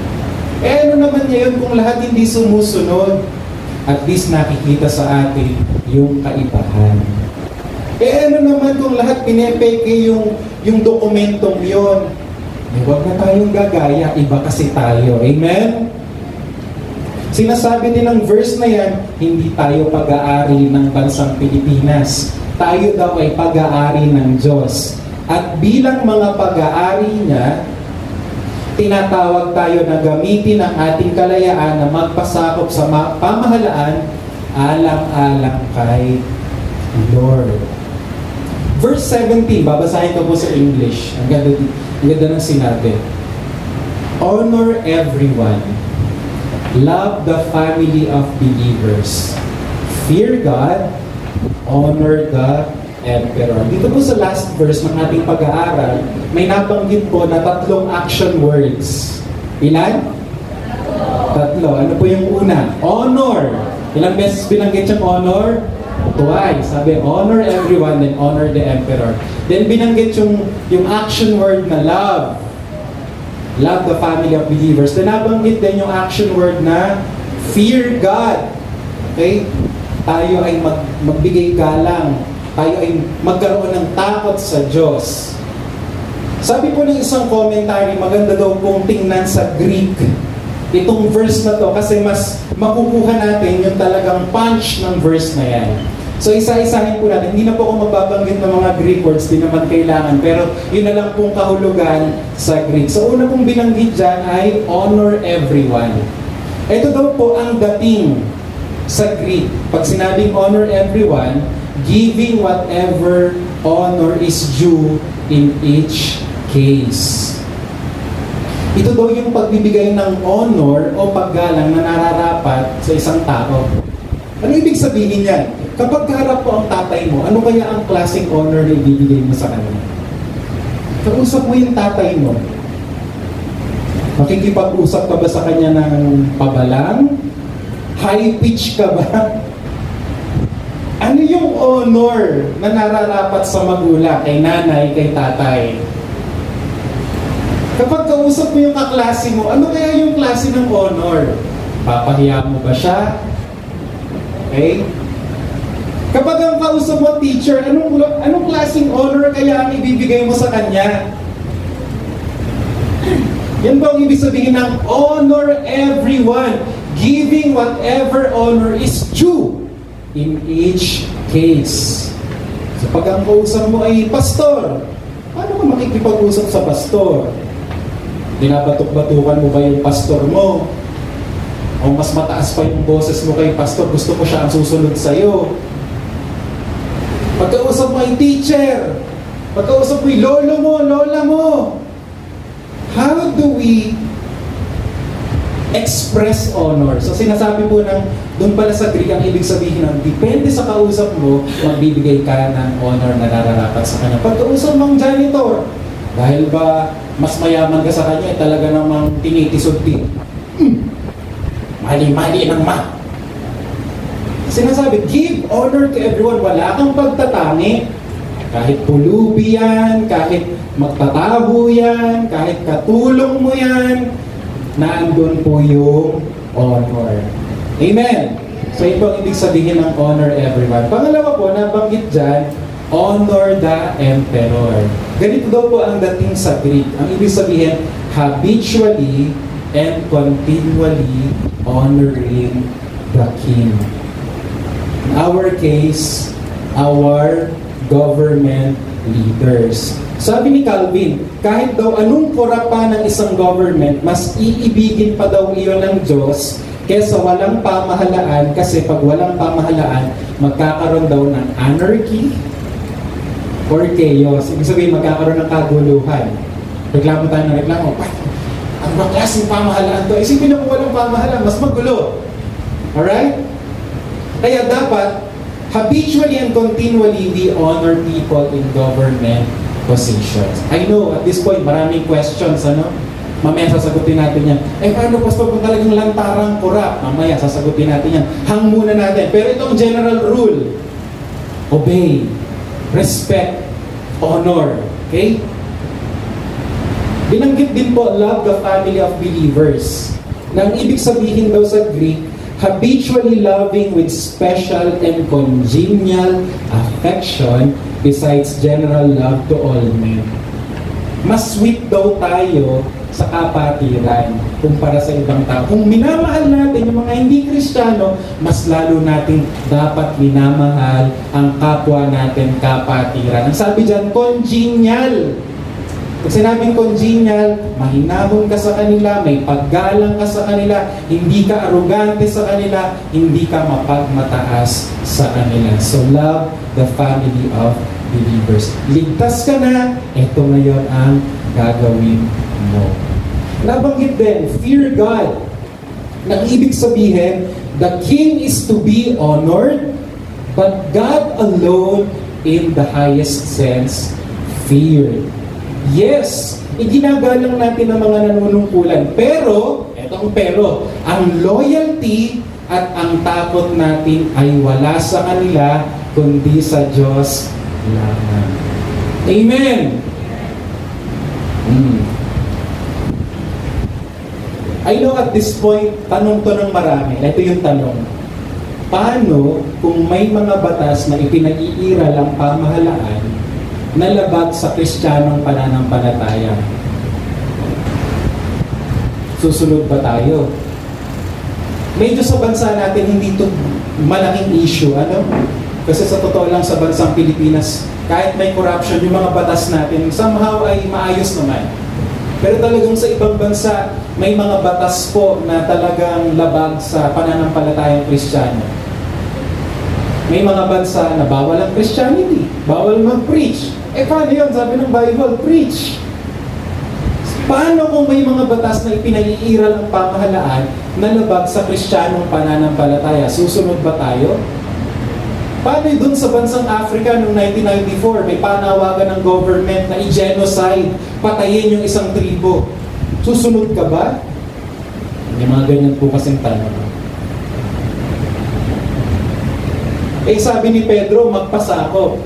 Ano naman ngayon kung lahat hindi sumusunod? At least nakikita sa atin yung kaibahan. Ano naman kung lahat pinepeke yung dokumentong yon? Huwag na tayong gagaya, iba kasi tayo. Amen? Sinasabi din ng verse na yan, hindi tayo pag-aari ng bansang Pilipinas. Tayo daw ay pag-aari ng Diyos. At bilang mga pag-aari niya, tinatawag tayo na gamitin ang ating kalayaan na magpasakop sa pamahalaan alang-alang kay Lord. Verse 17, babasahin ko po sa English. Ang ganda ng sinabi. Honor everyone. Love the family of believers. Fear God. Honor the Emperor. Dito po sa last verse ng ating pag-aaral, may nabanggit po na 3 action words. Ilan? 3. Ano po yung una? Honor. Ilang beses binanggit yung honor? Twice. Sabi, honor everyone, then honor the Emperor. Then binanggit yung action word na love. Love the family of believers. Then nabanggit din yung action word na fear God. Okay? Tayo ay magbigay galang. Tayo ay magkaroon ng takot sa Diyos. Sabi po ng isang commentary, maganda daw pong tingnan sa Greek itong verse na to kasi mas makukuha natin yung talagang punch ng verse na yan. So isa-isahin po natin. Hindi na po ako magbabanggit ng mga Greek words, di naman kailangan. Pero yun na lang pong kahulugan sa Greek. So una pong binanggit dyan ay honor everyone. Ito daw po ang dating sa Greek. Pag sinabing honor everyone, giving whatever honor is due in each case. Ito daw yung pagbibigay ng honor o paggalang na nararapat sa isang tao. Ano ibig sabihin yan? Kapag kaharap po ang tatay mo, ano kaya ang klaseng honor na ibibigay mo sa kanya? Kausap mo yung tatay mo. Makikipag-usap ka ba sa kanya ng pabalang? High pitch ka ba? Ano yung honor na nararapat sa magulang, kay nanay, kay tatay? Kapag kausap mo yung kaklase mo, ano kaya yung klase ng honor? Papahiya mo ba siya? Okay? Kapag ang kausap mo teacher, anong klaseng honor kaya ang ibibigay mo sa kanya? Yan ba ang ibig sabihin ng honor everyone, giving whatever honor is due in each case. So pag ang kausap mo ay pastor, paano ka makikipag-usap sa pastor? Binabatok-batukan mo ba yung pastor mo? O mas mataas pa yung boses mo kay pastor, gusto mo siya ang susunod sa'yo? Pagkausap mo ay teacher, pagkausap mo ay lolo mo, lola mo, how do we express honor? So sinasabi po doon pala sa Greek, ang ibig sabihin ng depende sa kausap mo, magbibigay ka ng honor na nararapat sa kanya. Pagkausap mong janitor, dahil ba mas mayaman ka sa kanya, talaga namang tinitisod-tin. Mali-mali ng ma. Sinasabi, give honor to everyone. Wala kang pagtatangi. Kahit pulubi yan, kahit magtataho yan, kahit katulong mo yan, naandun po yung honor. Amen! So ito ang ibig sabihin ng honor everyone. Pangalawa po, nabanggit dyan, honor the emperor. Ganito daw po ang dating sa Greek. Ang ibig sabihin, habitually and continually honoring the King. In our case, our government leaders. Sabi ni Calvin, kahit daw anong korap pa ng isang government, mas iibigin pa daw iyon ng Diyos kesa walang pamahalaan, kasi pag walang pamahalaan, magkakaroon daw ng anarchy or chaos. Ibig sabihin, magkakaroon ng kaguluhan. Reklamo tayo ng reklamo. Ang mga klaseng pamahalaan to? Isipin na kung walang pamahalaan, mas magulo. Alright? Kaya dapat, habitually and continually, we honor people in government positions. I know, at this point, maraming questions, ano? Mamaya sasagutin natin yan. Paano, Pastor, kung talagang lantarang korap? Mamaya sasagutin natin yan. Hang muna natin. Pero itong general rule, obey, respect, honor. Okay? Binanggit din po, love the family of believers. Nang ibig sabihin daw sa Greek, habitually loving with special and congenial affection besides general love to all men. Mas sweet daw tayo sa kapatiran kumpara sa ibang tao. Kung minamahal natin yung mga hindi Kristiyano, mas lalo nating dapat minamahal ang kapwa natin kapatiran. Ang sabi dyan, congenial. Pag sinabing congenial, mahinahon ka sa kanila, may paggalang ka sa kanila, hindi ka arugante sa kanila, hindi ka mapagmataas sa kanila. So love the family of believers. Ligtas ka na, ito ngayon ang gagawin mo. Nabanggit din, fear God. Nang ibig sabihin, the king is to be honored, but God alone in the highest sense, feared. Yes, iginagalang natin ang mga nanunungkulan. Pero, etong pero, ang loyalty at ang takot natin ay wala sa kanila, kundi sa Diyos lamang. Amen! I know at this point, tanong to ng marami. Ito yung tanong. Paano kung may mga batas na ipinag-iiral ang pamahalaan na labag sa Kristiyanong pananampalataya? Susunod ba tayo? Medyo sa bansa natin hindi ito malaking issue. Ano? Kasi sa totoo lang sa bansang Pilipinas, kahit may corruption, yung mga batas natin, somehow ay maayos naman. Pero talagang sa ibang bansa, may mga batas po na talagang labag sa pananampalatayang Kristiyano. May mga bansa na bawal ang Christianity, bawal mag-preach. Paano yun? Sabi ng Bible, preach. Paano kung may mga batas na ipinag-iiral ang pamahalaan na labag sa Kristiyanong pananampalataya? Susunod ba tayo? Paano dun sa bansang Africa noong 1994, may panawagan ng government na i-genocide, patayin yung isang tribo. Susunod ka ba? May mga ganyan po kasing tanong. Sabi ni Pedro, magpasakop.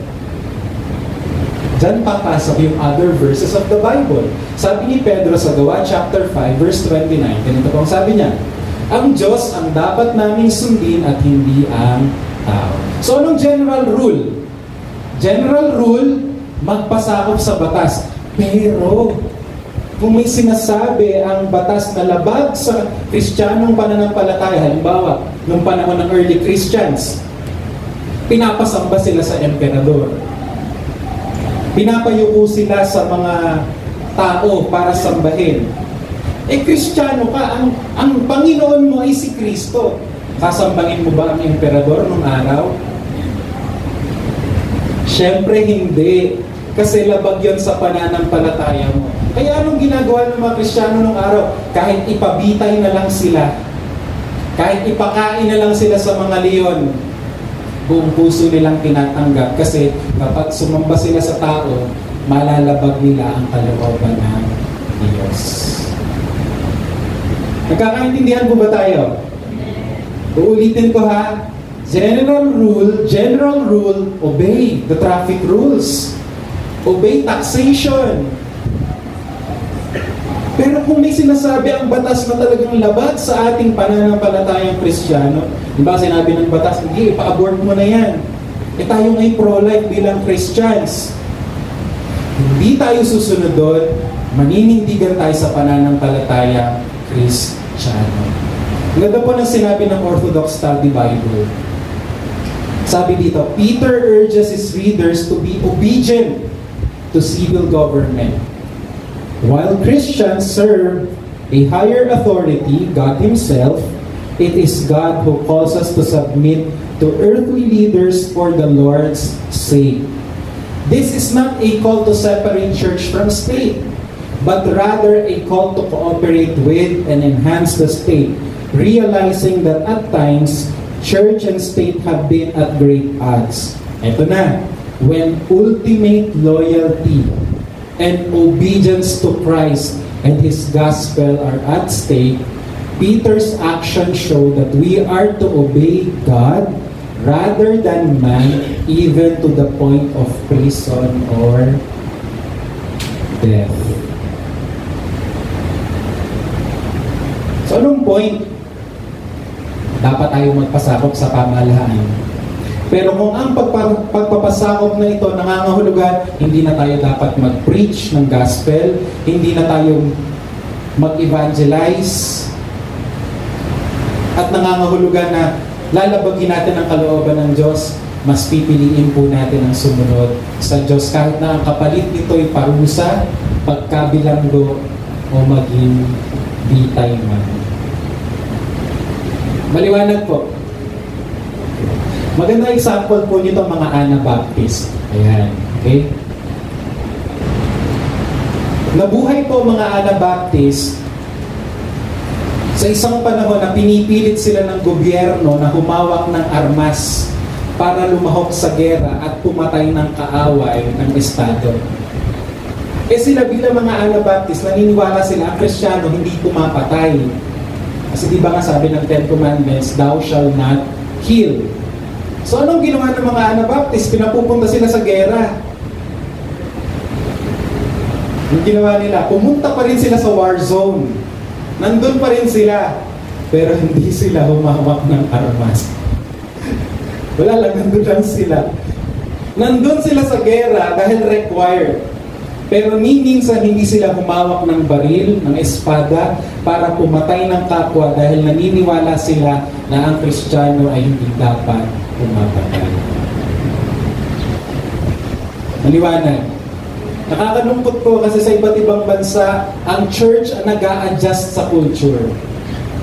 Diyan papasok yung other verses of the Bible. Sabi ni Pedro sa Gawa chapter 5, verse 29, ganito pong sabi niya, ang Diyos ang dapat naming sundin at hindi ang tao. So, anong general rule? General rule, magpasakop sa batas. Pero, kung may sinasabi ang batas na labag sa Kristiyanong pananampalataya, halimbawa, nung panahon ng early Christians, pinapasamba sila sa emperador. Pinapayuko sila sa mga tao para sambahin. Kristiyano ka, ang Panginoon mo ay si Kristo. Sasambangin mo ba ang emperador nung araw? Siyempre hindi. Kasi labag yon sa pananampalataya mo. Kaya anong ginagawa ng mga Kristiyano nung araw? Kahit ipabitay na lang sila, kahit ipakain na lang sila sa mga leon, buong puso nilang tinatanggap. Kasi kapag sumamba sila sa tao, malalabag nila ang kalooban ng Diyos. Nagkakaintindihan po ba tayo? Uulitin ko ha. General rule, obey the traffic rules. Obey taxation. Pero kung may sinasabi ang batas na talagang labag sa ating pananampalatayang Kristiyano, di ba sinabi ng batas, hindi, ipa-abort mo na yan. Tayo ngayong pro-life bilang Christians. Hindi tayo susunod doon, maninindigan tayo sa pananampalatayang Kristiyano. Kristiyano. Ang ganda po ng sinabi ng Orthodox Study Bible. Sabi dito, Peter urges his readers to be obedient to civil government. While Christians serve a higher authority, God Himself, it is God who calls us to submit to earthly leaders for the Lord's sake. This is not a call to separate church from state, but rather a call to cooperate with and enhance the state, realizing that at times, church and state have been at great odds. Ito na, when ultimate loyalty and obedience to Christ and His gospel are at stake, Peter's actions show that we are to obey God rather than man, even to the point of prison or death. So anong point? Dapat tayo magpasakop sa pamahalaan. Pero kung ang pagpapasakop na ito nangangahulugan, hindi na tayo dapat mag-preach ng gospel, hindi na tayo mag-evangelize, at nangangahulugan na lalabagin natin ang kalooban ng Diyos, mas pipiliin po natin ang sumunod sa Diyos kahit na ang kapalit nito ay parusa, pagkabilanggo, o maging bitay man. Maliwanag po. Magandang example po nito mga Anabaptist. Ayan. Okay? Nabuhay po mga Anabaptist sa isang panahon na pinipilit sila ng gobyerno na humawak ng armas para lumahok sa gera at pumatay ng kaaway ng Estado. Eh sila bilang mga Anabaptist, naniniwala sila ang Kristiyano hindi pumapatay. Kasi di ba nga sabi ng Ten Commandments, thou shall not kill. So anong ginawa ng mga Anabaptist? Pinapupunta sila sa gera. Yung ginawa nila, pumunta pa rin sila sa war zone. Nandun pa rin sila. Pero hindi sila humawak ng armas. Wala lang, nandun lang sila. Nandun sila sa gera dahil required. Pero minsan hindi sila humawak ng baril, ng espada, para pumatay ng kapwa dahil naniniwala sila na ang Kristiyano ay hindi dapat pumapatay. Maliwanag. Nakakalungkot po kasi sa iba't ibang bansa, ang church ang nag-a-adjust sa culture.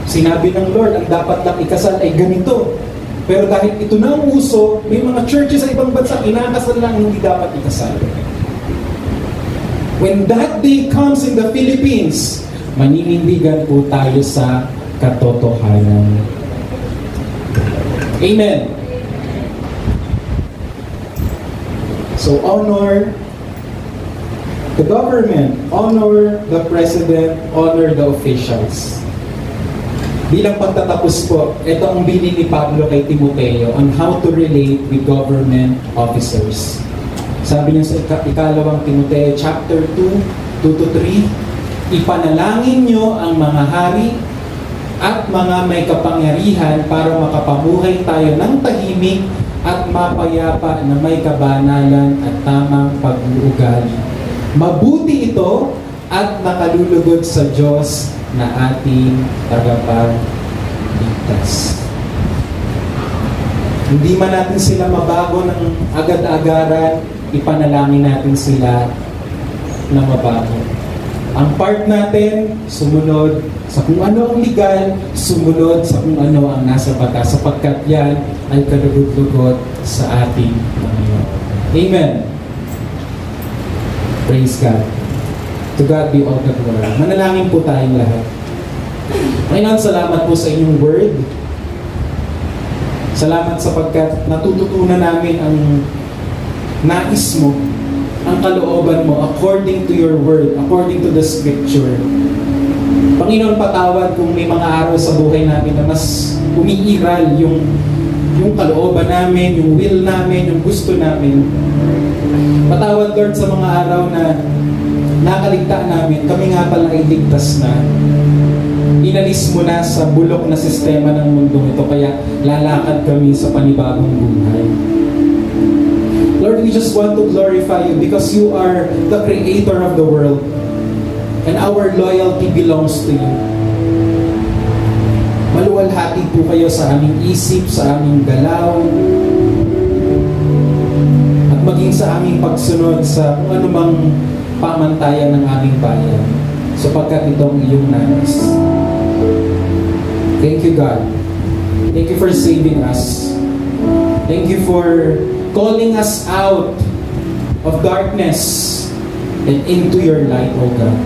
Sinabi ng Lord, ang dapat lang ikasal ay ganito. Pero dahil ito na ang uso, may mga churches sa ibang bansa, inakasal lang hindi dapat ikasal. When that day comes in the Philippines, maninindigan po tayo sa katotohanan. Amen. So honor the government, honor the president, honor the officials. Bilang pagtatapos po, ito ang bilin ni Pablo kay Timoteo on how to relate with government officers. Sabi niya sa ikalawang Timoteo chapter 2, 2-3, ipanalangin nyo ang mga hari at mga may kapangyarihan para makapamuhay tayo ng tahimik at mapayapa na may kabanalan at tamang pag-uugali. Mabuti ito at nakalulugod sa Diyos na ating tagapagligtas. Hindi man natin sila mabago ng agad-agaran, ipanalangin natin sila na mabago. Ang part natin, sumunod sa kung ano ang legal, sumunod sa kung ano ang nasa batas, sapagkat yan ay kalugod-lugod sa ating Panginoon. Amen. Praise God. To God be all the glory. Manalangin po tayong lahat. Panginoon, salamat po sa inyong word. Salamat sapagkat natututunan namin ang nais mo, ang kalooban mo according to your word, according to the scripture. Panginoon, patawad kung may mga araw sa buhay namin na mas umiiral yung kalooban namin, yung will namin, yung gusto namin. Patawad, Lord, sa mga araw na nakaligtaan namin, kami nga pala ay ligtas na. Inalis mo na sa bulok na sistema ng mundong ito, kaya lalakad kami sa panibagong buhay. Lord, we just want to glorify you because you are the creator of the world and our loyalty belongs to you. Maluwalhati po kayo sa aming isip, sa aming galaw, at maging sa aming pagsunod sa kung anumang pamantayan ng aming bayan, sapagkat itong iyong nais. Thank you, God. Thank you for saving us. Thank you for calling us out of darkness and into your light, O God.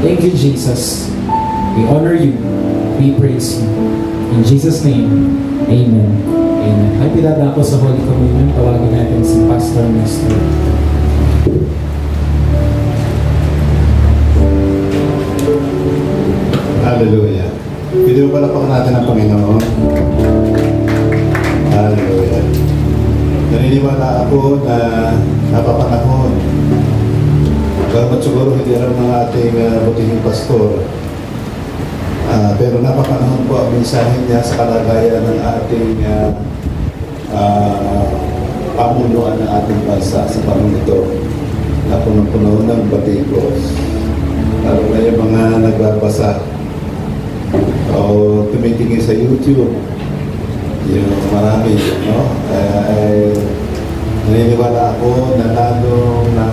Thank you, Jesus. We honor you. We praise you. In Jesus' name, Amen. Amen. Ay, pinada ako sa Holy Communion. Tawagin natin si Pastor Nestor. Hallelujah. Video pala pa natin ang Panginoon. Hallelujah. Naniniwala ako na napapanahon. Bagamat siguro hindi alam ng ating butihing pastor. Pero napapanahon po ang mensahe niya sa kalagayan ng ating pamunuan ng ating bansa sa panahon ito na punong-puno ng batikos. Lalo na yung mga nagbabasa o tumitingin sa YouTube, yung marami, no? Naniniwala ako na lalo na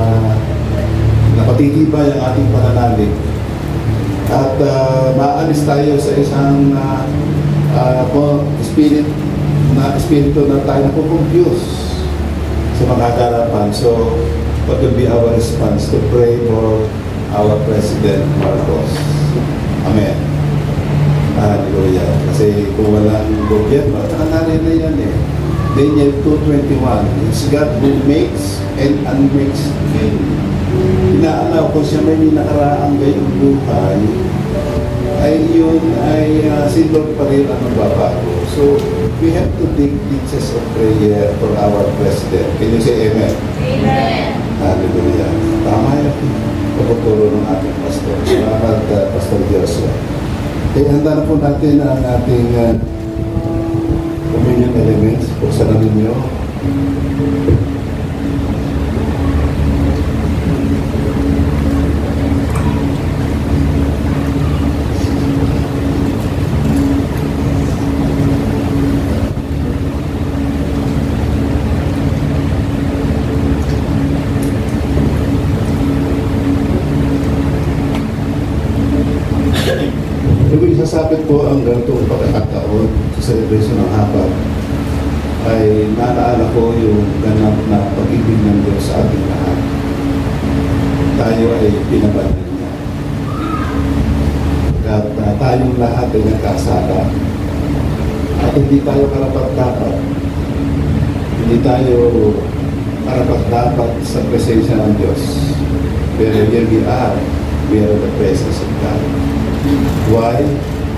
napatitibay ang ating pananalig at maalis tayo sa isang espiritu na tayo napupungyos sa mga kagarapan. So, what will be our response to pray for our President Marcos? Amen. Hallelujah. Kasi kung walang gobyerno, at nakalala na yan eh. Daniel 2:21, it's God who makes and unmakes men. Inaalaw ko siya may nakaraang gayong buhay, ay yun ay si Lord pa rin ang magbabago. So, we have to dig ditches of prayer for our President. Can you say Amen? Amen. Hallelujah. Tama yung pagkuturo ng ating pastor. Salamat, Pastor Joshua. Kaya handa na po natin ang ating communion elements. Buksan na ninyo. Isasapit po ang ganitong pagkakataon sa celebration ng Habag ay naalaala ko yung ganap na pag-ibig ng Diyos sa ating lahat. Tayo ay pinabanal niya. At tayong lahat ay nagkasala. At hindi tayo karapat-dapat. Hindi tayo karapat-dapat sa presensya ng Diyos. Pero here we are the presence of God. Why?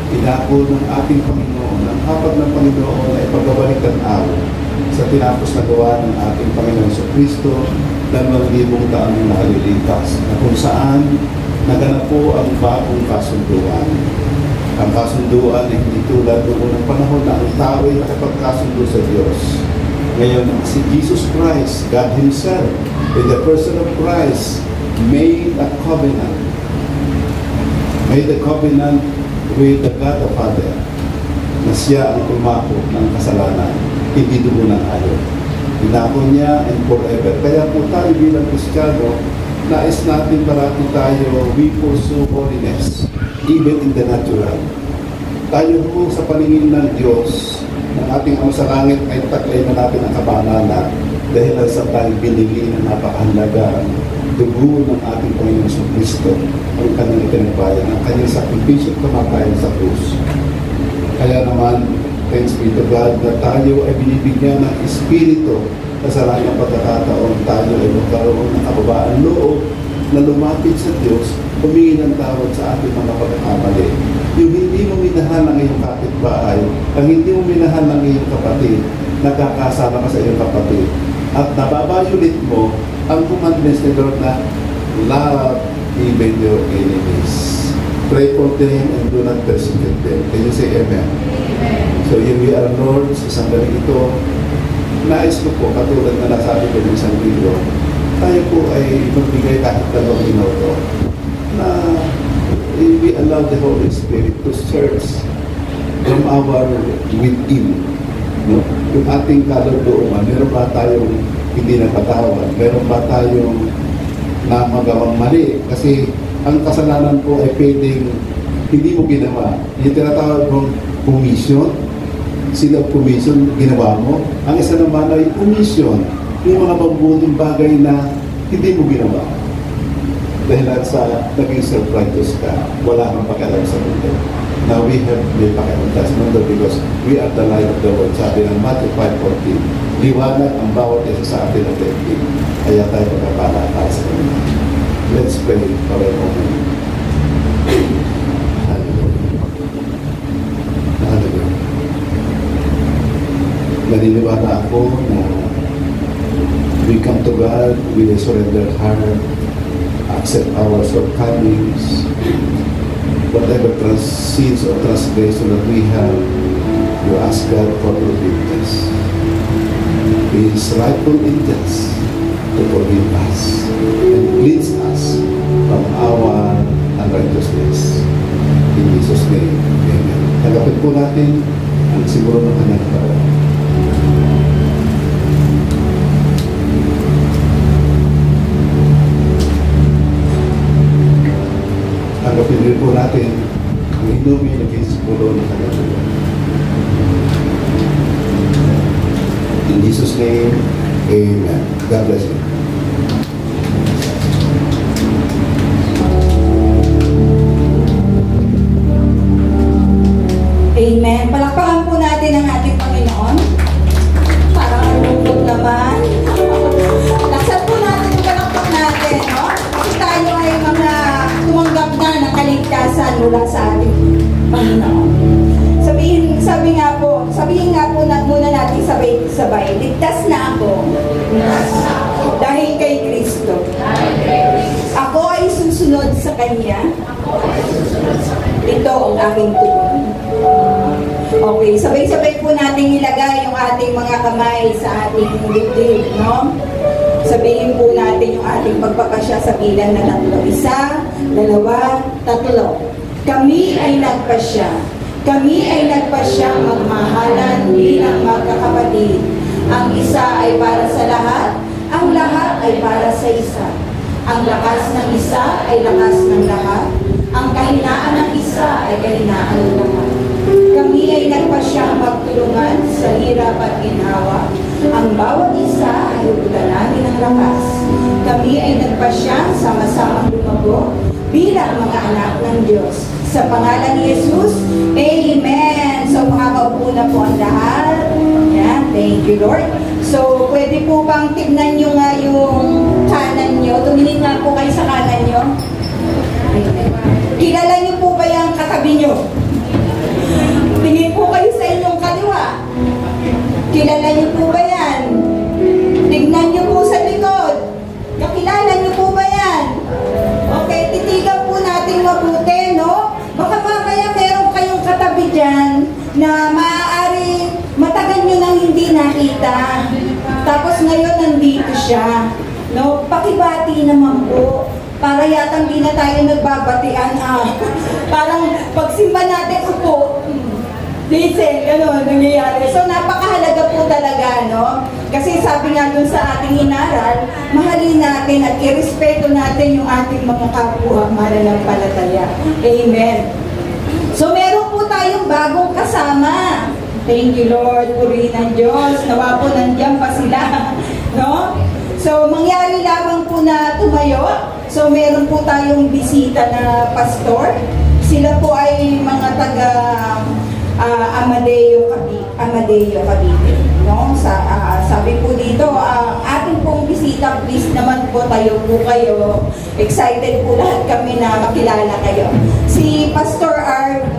Inako ng ating Panginoon, ang hapag ng Panginoon ay pagbabalik tanaw sa tinapos na gawa ng ating Panginoon sa Kristo ng 2,000 taong nakalilipas, na kung saan naganap po ang bagong kasunduan. Ang kasunduan ay hindi tulad noong unang panahon na ang tao ay nakapagkasundo sa Diyos. Ngayon, si Jesus Christ, God Himself, in the person of Christ, made a covenant. Made a covenant with the God the Father, na siya ang tumako ng kasalanan, hindi dugo ng ayon. Tinako niya and forever. Kaya po tayo bilang Kristiyano, nais natin parati tayo, we pursue holiness, even in the natural. Tayo po sa paningin ng Diyos, ng ating Ama sa langit, ay taklay na natin ang kabanalan dahil sa tayong binili na napakahalaga dugo ng ating Panginoon sa Kristo, ang kanyang itinagbayan, ang kanyang sakripisyo at kamatayan sa krus. Kaya naman, thanks be to God, na tayo ay binibigyan ng Espiritu na sa kanyang pagkakataon tayo ay magkaroon ng kababaan loob na lumapit sa Diyos, humingi ng tawad sa ating mga pagkakamali. Yung hindi mo minahal ang iyong kapitbahay, ang hindi mo minahal ang iyong kapatid, nagkakasama ka sa iyong kapatid, at nababayulit mo ang commandments ni Lord na love even your enemies. Pray for them and do not persecute them. Can you say Amen? So here we are, Lord, sa sandali ito. Nais ko po, katulad na nasabi ko ng isang libro, tayo po ay magbigay kahit 2 minuto na we allow the Holy Spirit to search from our within. No? Yung ating kalooban, meron ba tayong hindi napatawad? Meron ba tayong na magawang mali? Kasi ang kasalanan po ay pwedeng hindi mo ginawa. Yung tinatawag mong commission, sila commission, ginawa mo. Ang isa naman ay commission, yung mga mabuting bagay na hindi mo ginawa. Dahil sa naging self-righteous ka, wala kang pakialam sa mundo. Now we have may pakialam sa mundo because we are the light of the world. Sabi ng Matthew 5:14, liwanag ang bawat isa sa atin ng daigdig. Kaya tayo pagkapala para sa kanila. Let's pray for a moment. Hallelujah. Naniniwala ako na we come to God with a surrendered heart, accept our shortcomings, whatever sins or transgression that we have, you ask God for forgiveness. He is rightful and just to forgive us and cleanse us from our unrighteousness. In Jesus' name, amen. Tanggapin po natin ang siguro ng kanyang katawan. Tanggapin rin po natin ang inumin na kinsiguro ng kanyang katawan. In Jesus' name, amen. God bless you. Amen. Palakpakan po natin ang ating Panginoon. Parang nalulog naman. Laksan po natin yung palakpak natin, no? Kasi tayo ay mga tumanggap na ng kaligtasan mula sa ating Panginoon. Sabihin nga po muna natin sabay-sabay, ligtas na ako. Dahil kay Kristo. Ako ay susunod sa Kanya. Ito ang aking tugon. Okay, sabay-sabay po natin ilagay yung ating mga kamay sa ating dibdib, no? Sabihin po natin yung ating pagpapasya sa bilang na 3. 1, 2, 3. Kami ay nagpasya. Kami ay nagpasyang magmahalan bilang magkakapatid. Ang isa ay para sa lahat, ang lahat ay para sa isa. Ang lakas ng isa ay lakas ng lahat. Ang kahinaan ng isa ay kahinaan ng lahat. Kami ay nagpasyang magtulungan sa hirap at ginhawa. Ang bawat isa ay hugutan namin ng lakas. Kami ay nagpasyang sama-samang lumago bilang mga anak ng Diyos. Sa pangalan ni Jesus, Amen. So, makakaupo na po ang lahat. Yan, thank you, Lord. So, pwede po bang tignan nyo nga yung kanan nyo? Tumingin nga po kayo sa kanan nyo. Kilala nyo po ba yung katabi nyo? Tingin po kayo sa inyong kaliwa. Kilala nyo po ba yan? Tignan nyo po sa likod. Kakilala nyo po ba yan? Okay, titigan po natin mabuti, no? Baka mamaya meron kayong katabi dyan na maaari matagal nyo nang hindi nakita. Tapos ngayon nandito siya. No? Pakibati naman po. Para yatang di na tayo nagbabatian. Parang pagsimba natin upo. Listen, gano'n, nangyayari. So, napakahalaga po talaga, no? Kasi sabi nga dun sa ating inaral, mahalin natin at irespeto natin yung ating mga kapwa mananampalataya. Amen. So, meron po tayong bagong kasama. Thank you, Lord. Purihin ng Diyos. Nawa po nandiyan pa sila. No? So, mangyari lamang po na tumayo. So, meron po tayong bisita na pastor. Sila po ay mga taga Amadeo Cavite, no? Sabi po dito, ating pong bisita, please naman po tayo po kayo. Excited po lahat kami na makilala kayo. Si Pastor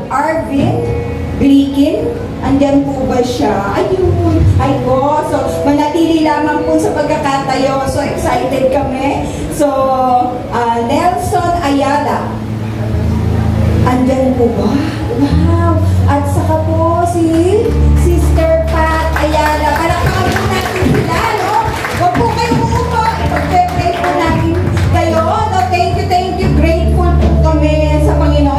Arvin Glikin, andyan po ba siya? Ayun, ay po. So, manatili lamang po sa pagkakatayo. So, excited kami. So, Nelson Ayala, andyan po ba? Wow! At saka po si Sister Pat Ayala. Palakpakan po natin sila, no? Huwag po kayong umupo. Pag-pray po natin kayo. No? Thank you. Grateful po kami sa Panginoon.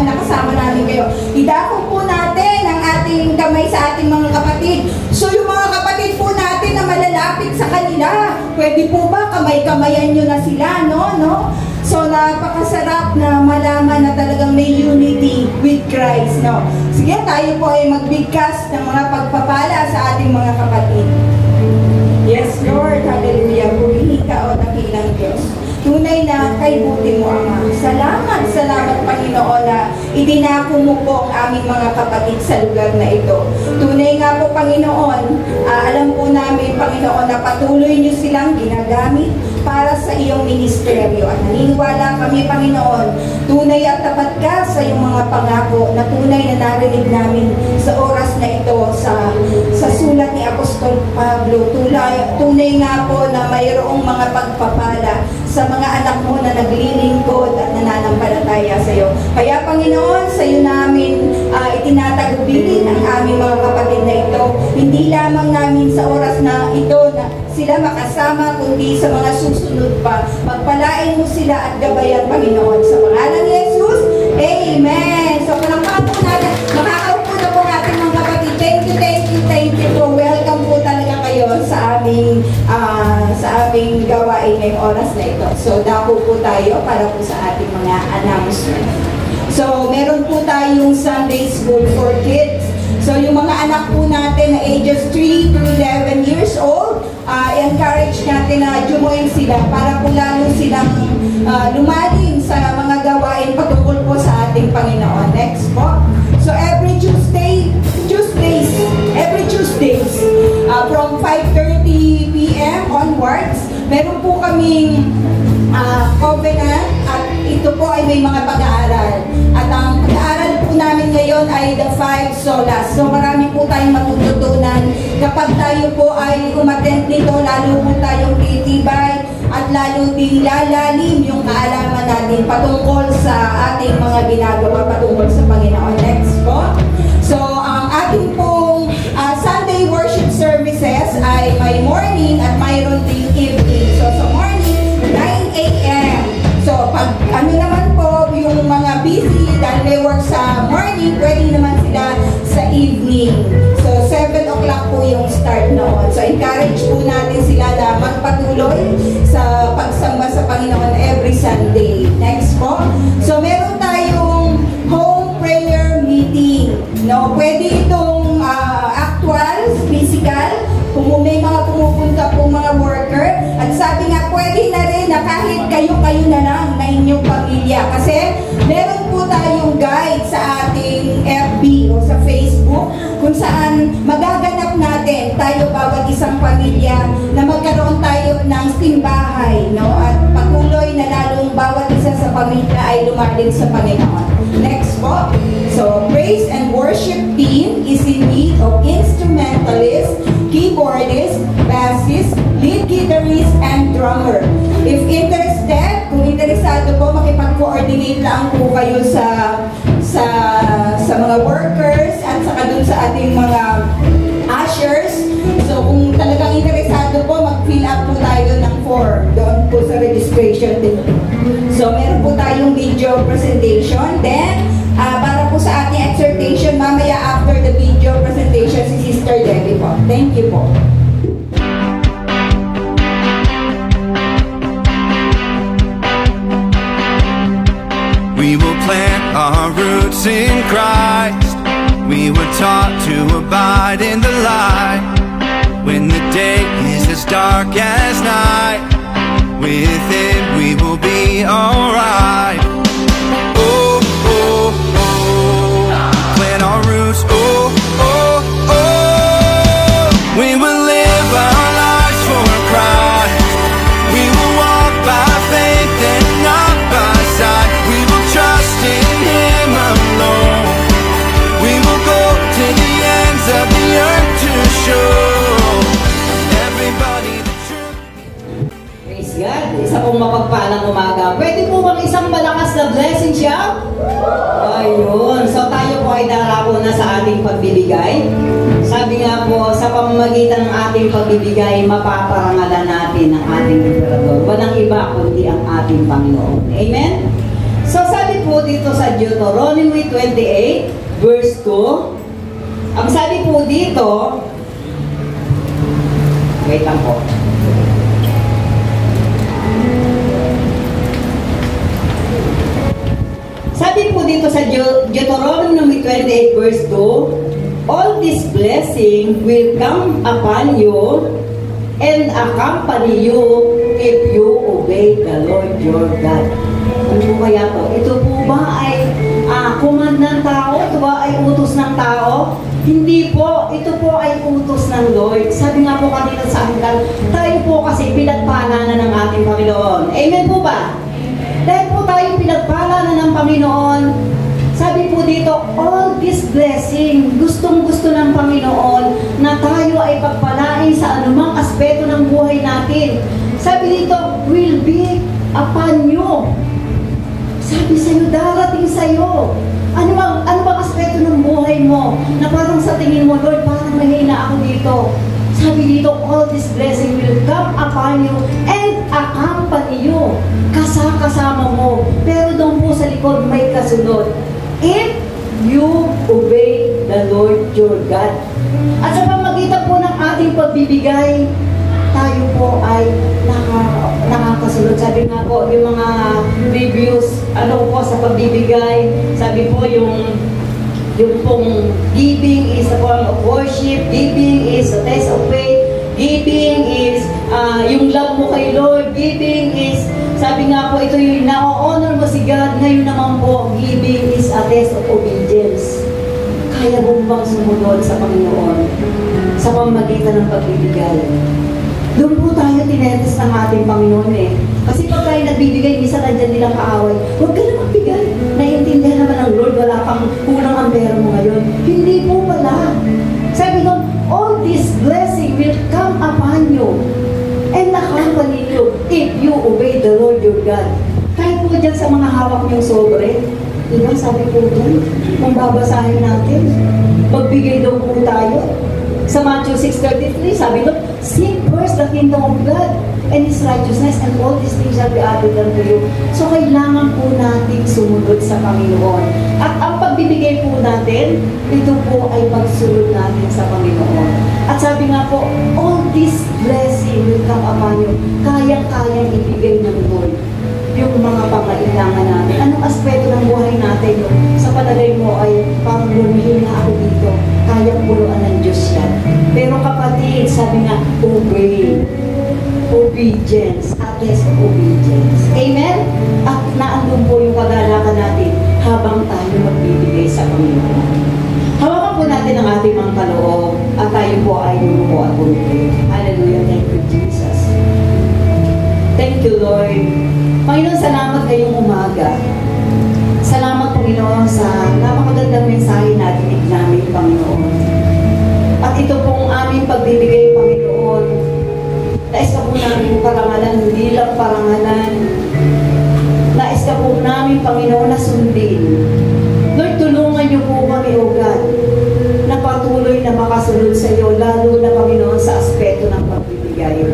ating mga kapatid. So yung mga kapatid po natin na malalapit sa kanila, pwede po ba kamay-kamayan nyo na sila, no? So napakasarap na malaman na talagang may unity with Christ, no? Sige, tayo po ay magbigkas ng mga pagpapala sa ating mga kapatid. Yes, Lord, hallelujah. Purihin ka o dakilang Diyos. Tunay na kay buti mo, Ama. Salamat, Panginoon, na idinako mo po ang aming mga kapatid sa lugar na ito. Tunay nga po, Panginoon, alam po namin, Panginoon, na patuloy niyo silang ginagamit para sa iyong ministeryo. At naniniwala kami, Panginoon, tunay at tapat ka sa iyong mga pangako na tunay na narinig namin sa oras na ito sa sulat ni Apostol Pablo. Tunay nga po na mayroong mga pagpapala sa mga anak mo na naglilingkod at nananampalataya sa iyo. Kaya, Panginoon, sa iyo namin itinatagubilin ang aming mga kapatid na ito. Hindi lamang namin sa oras na ito na sila makasama, kundi sa mga susunod pa. Pagpalain mo sila at gabayan, Panginoon. Sa pangalan ni Jesus, Amen. So, palangpakan po natin. Makakaupo na po ating mga kapatid. Thank you po. Welcome po talaga kayo sa aming gawain ngayong oras na ito. So, dako po tayo para po sa ating mga announcement. So, meron po tayong Sunday School for Kids. So, yung mga anak po natin na ages 3 to 11 years old, encourage natin na join sila para po lalo silang lumalim sa mga gawain patungkol po sa ating Panginoon. Next po. So, every Tuesdays, from 5:30 p.m. onwards, meron po kaming covenant at ito po ay may mga pag-aaral. At ang pag-aaral po namin ngayon ay the 5 solas. So marami po tayong matututunan. Kapag tayo po ay umattend nito, lalo po tayong titibay at lalo din lalalim yung kaalaman natin patungkol sa ating mga ginagawa patungkol sa Panginoon. Next po. So ang ating pong Sunday worship services ay may morning at mayroon ding evening. So sa morning, 9 a.m. So pag ano naman po yung mga busy dahil may work sa morning, pwede naman sila sa evening. So 7 o'clock po yung start noon. So encourage po natin sila na magpatuloy sa pagsamba sa Panginoon every Sunday. Next po. So meron tayong home prayer meeting. No, pwede itong actual, physical, kung may mga pumupunta po mga worker. At sabi nga, pwede na rin na kahit kayo na lang na inyong pamilya. Kasi meron po tayong guide sa ating FB o sa Facebook kung saan magaganap natin tayo bawat isang pamilya na magkaroon tayo ng simbahay, no? At patuloy na lalong bawat isa sa pamilya ay lumalim sa Panginoon. Next po. So, praise and worship team is in need of instrumentalists, keyboardist, bassist, lead guitarist, and drummer. If interested, kung interesado po, makipag-coordinate lang po kayo sa mga workers at saka dun sa ating mga ushers. So kung talagang interesado po, mag-fill up po tayo ng form doon po sa registration din. So meron po tayong video presentation. Then, para po sa ating exhortation, mamaya after the video presentation, si Sister Debbie po. Thank you po. We will plant our roots in Christ. We were taught to abide in the light. When the day is as dark as night, with it we will be alright. Oh, oh, oh, plant our roots. Oh, oh, oh, we will live our lives for Christ. We will walk by faith and not by sight. We will trust in Him alone. We will go to the ends of the earth to show everybody the truth. Praise God. Isa pong mapagpalang umaga. Pwede po bang isang malakas na blessing siya? Ayun. So tayo po ay darako na sa ating pagbibigay. Sabi nga po, sa pamamagitan ng ating pagbibigay, mapaparangalan natin ang ating Liberador. Walang iba kundi ang ating Panginoon. Amen? So sabi po dito sa Deuteronomy 28, verse 2, Ang sabi po dito, wait lang po. Sabi po dito sa Deuteronomy 28 verse 2, all this blessing will come upon you and accompany you if you obey the Lord your God. Ano po kaya to? Ito po ba ay command ng tao? Ito ba ay utos ng tao? Hindi po. Ito po ay utos ng Lord. Sabi nga po kanina sa angkan, tayo po kasi pinagpala na ng ating Panginoon. Amen po ba? Dahil po tayo pinagpala na ng Panginoon, sabi po dito, all this blessing, gustong-gusto ng Panginoon na tayo ay pagpalain sa anumang aspeto ng buhay natin. Sabi dito, will be upon you. Sabi sa'yo, darating sa'yo. Ano bang aspeto ng buhay mo na parang sa tingin mo, Lord, parang mahina ako dito. Sabi dito, all this blessing will come upon you and accompany you. Kasama mo. Pero doon po sa likod may kasunod. If you obey the Lord your God. At sa pamagitan po ng ating pagbibigay, tayo po ay nakakasunod. Sabi nga po, yung mga reviews, ano po sa pagbibigay, sabi po yung pong giving is a form of worship, giving is a test of faith, giving is yung love mo kay Lord, giving is, sabi nga po, ito yung na-honor mo si God, ngayon naman po, giving is a test of obedience. Kaya mo bang sumunod sa Panginoon sa pamagitan ng pagbibigay? Doon po tayo tinetest ng ating Panginoon eh. Kasi pag tayo nagbibigay, minsan nandyan nilang kaaway, huwag ka na magbigay. Naiintindihan naman ng Lord, wala pang kulang ang pera mo ngayon. Hindi po pala. Sabi doon, all this blessing will come upon you and accompany you if you obey the Lord your God. Kahit po dyan sa mga hawak niyong sobre, diba sabi po doon, kung babasahin natin, magbigay daw po tayo. Sa Matthew 6:33, sabi doon, seek first the kingdom of God and His righteousness, and all these things shall be added unto you. So, kailangan po natin sumunod sa Panginoon. At ang pagbibigay po natin, ito po ay pagsunod natin sa Panginoon. At sabi nga po, all this blessing will come upon you. Kayang-kayang ibigay ng Lord yung mga pangailangan natin. Anong aspeto ng buhay natin sa palagay mo ay parang lumihin na ako dito. Kayang puluan ng Diyos yan. Pero kapatid, sabi nga, obey. Obedience. Attest of obedience. Amen? At naandun po yung kagalakan natin habang tayo magbibigay sa Panginoon. Hawakan po natin ang ating mga kaloob at tayo po ay lumupo at bumibig. Hallelujah. Thank you, Jesus. Thank you, Lord. Panginoon, salamat ngayong umaga. Salamat, Panginoon, sa napakagandang mensahe na dinig namin, Panginoon. At ito pong aming pagbibigay, Panginoon, nais ka po namin parangalan, hindi lang parangalan. Nais ka po namin, Panginoon, na sundin. Lord, tulungan niyo po kami, O God, na patuloy na makasunod sa iyo, lalo na, Panginoon, sa aspeto ng pagbibigay.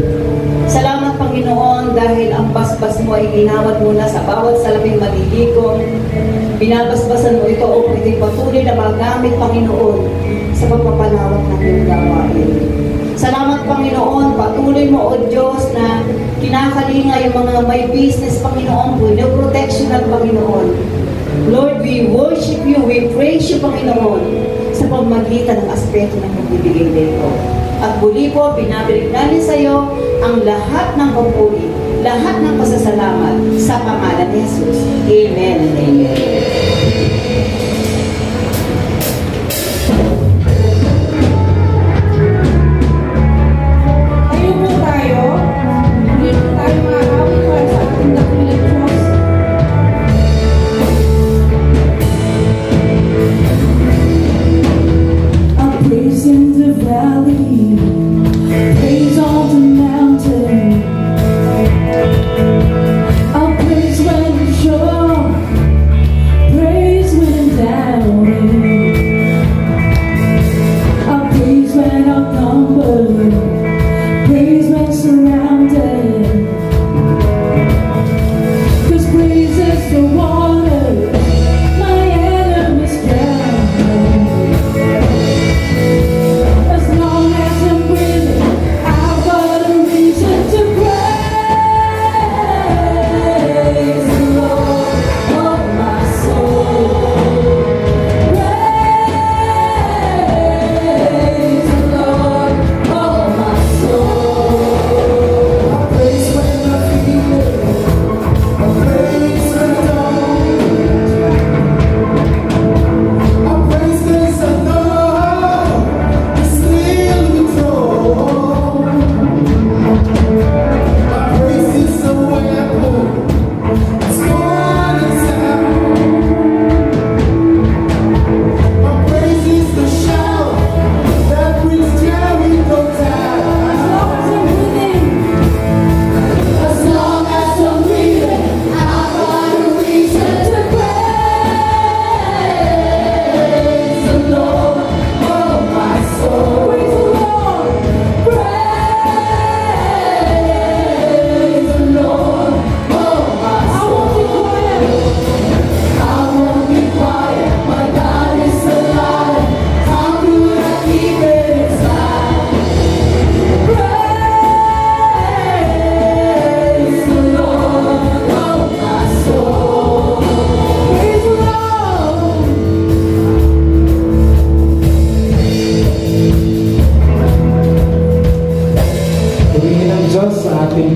Salamat, Panginoon, dahil ang basbas mo ay ginawad mo na sa bawat salabing malilikom. Binabasbasan mo ito upang ito'y patuloy na magamit, Panginoon, sa pagpapalawak ng iyong gawain. Salamat, Panginoon, patuloy mo, O Diyos, na kinakalinga yung mga may business, Panginoon, no protection at Panginoon. Lord, we worship you, we praise you, Panginoon, sa pamagitan ng aspeto ng pagbibigay nito. At muli po, binabalik namin sa iyo ang lahat ng papuri, lahat ng pasasalamat sa pangalan ni Jesus. Amen and amen. Ayun po tayo. Hindi po tayo maawit para sa ating dakilang Diyos. I'll praise in the valley, praise on the mountain. I'll praise when I'm sure, praise when I'm down. I'll praise when I'm numbered, praise when surrounded. 'Cause praise is the water my enemies drown.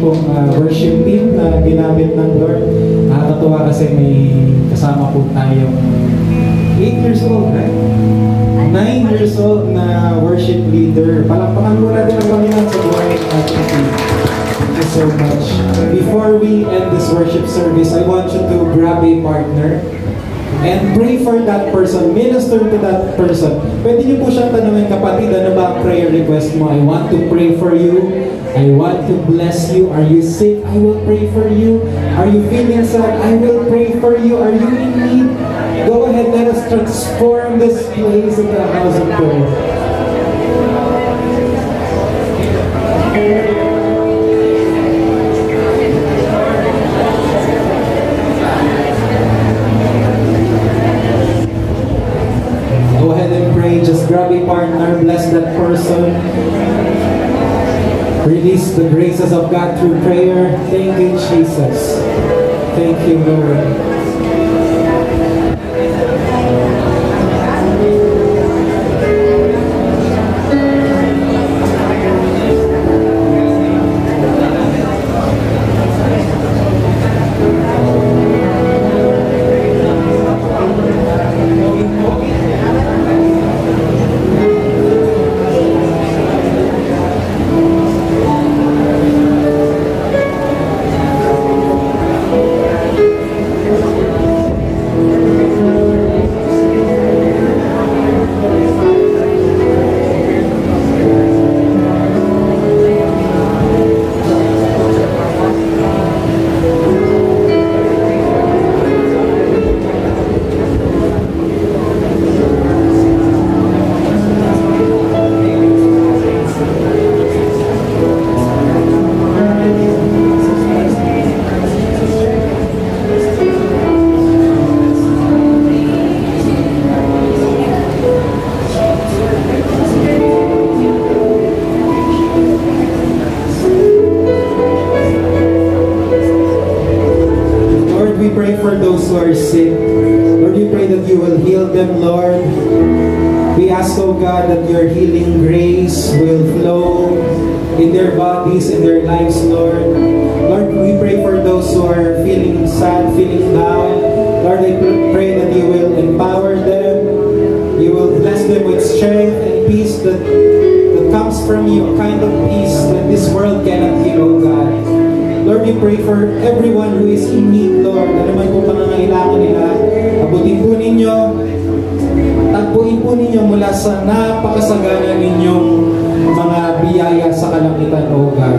pong worship team na ginamit ng Lord. Nakakatuwa kasi may kasama po tayong 8 years old, right? 9 years old na worship leader. Palakpakan mo natin ang Panginoon sa buhay natin. Thank you so much. Before we end this worship service, I want you to grab a partner and pray for that person. Minister to that person. Pwede niyo po siyang tanungin, kapatid, ano ba ang prayer request mo? I want to pray for you. I want to bless you. Are you sick? I will pray for you. Are you feeling sad? I will pray for you. Are you in need? Go ahead, let us transform this place into a house of prayer. Go ahead and pray. Just grab a partner. Bless that person. Release the graces of God through prayer. Thank you, Jesus. Thank you, Lord.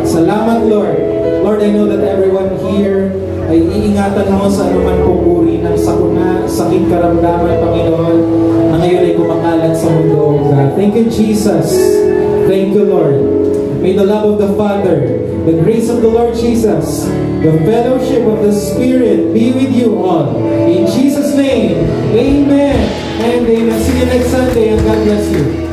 Salamat, Lord. Lord, I know that everyone here ay iingatan mo sa anuman pong uri ng sakuna, sakit, karamdaman, Panginoon, na ngayon ay kumakalat sa mundo, O God. Thank you, Jesus. Thank you, Lord. May the love of the Father, the grace of the Lord Jesus, the fellowship of the Spirit be with you all. In Jesus' name, amen and amen. See you next Sunday and God bless you.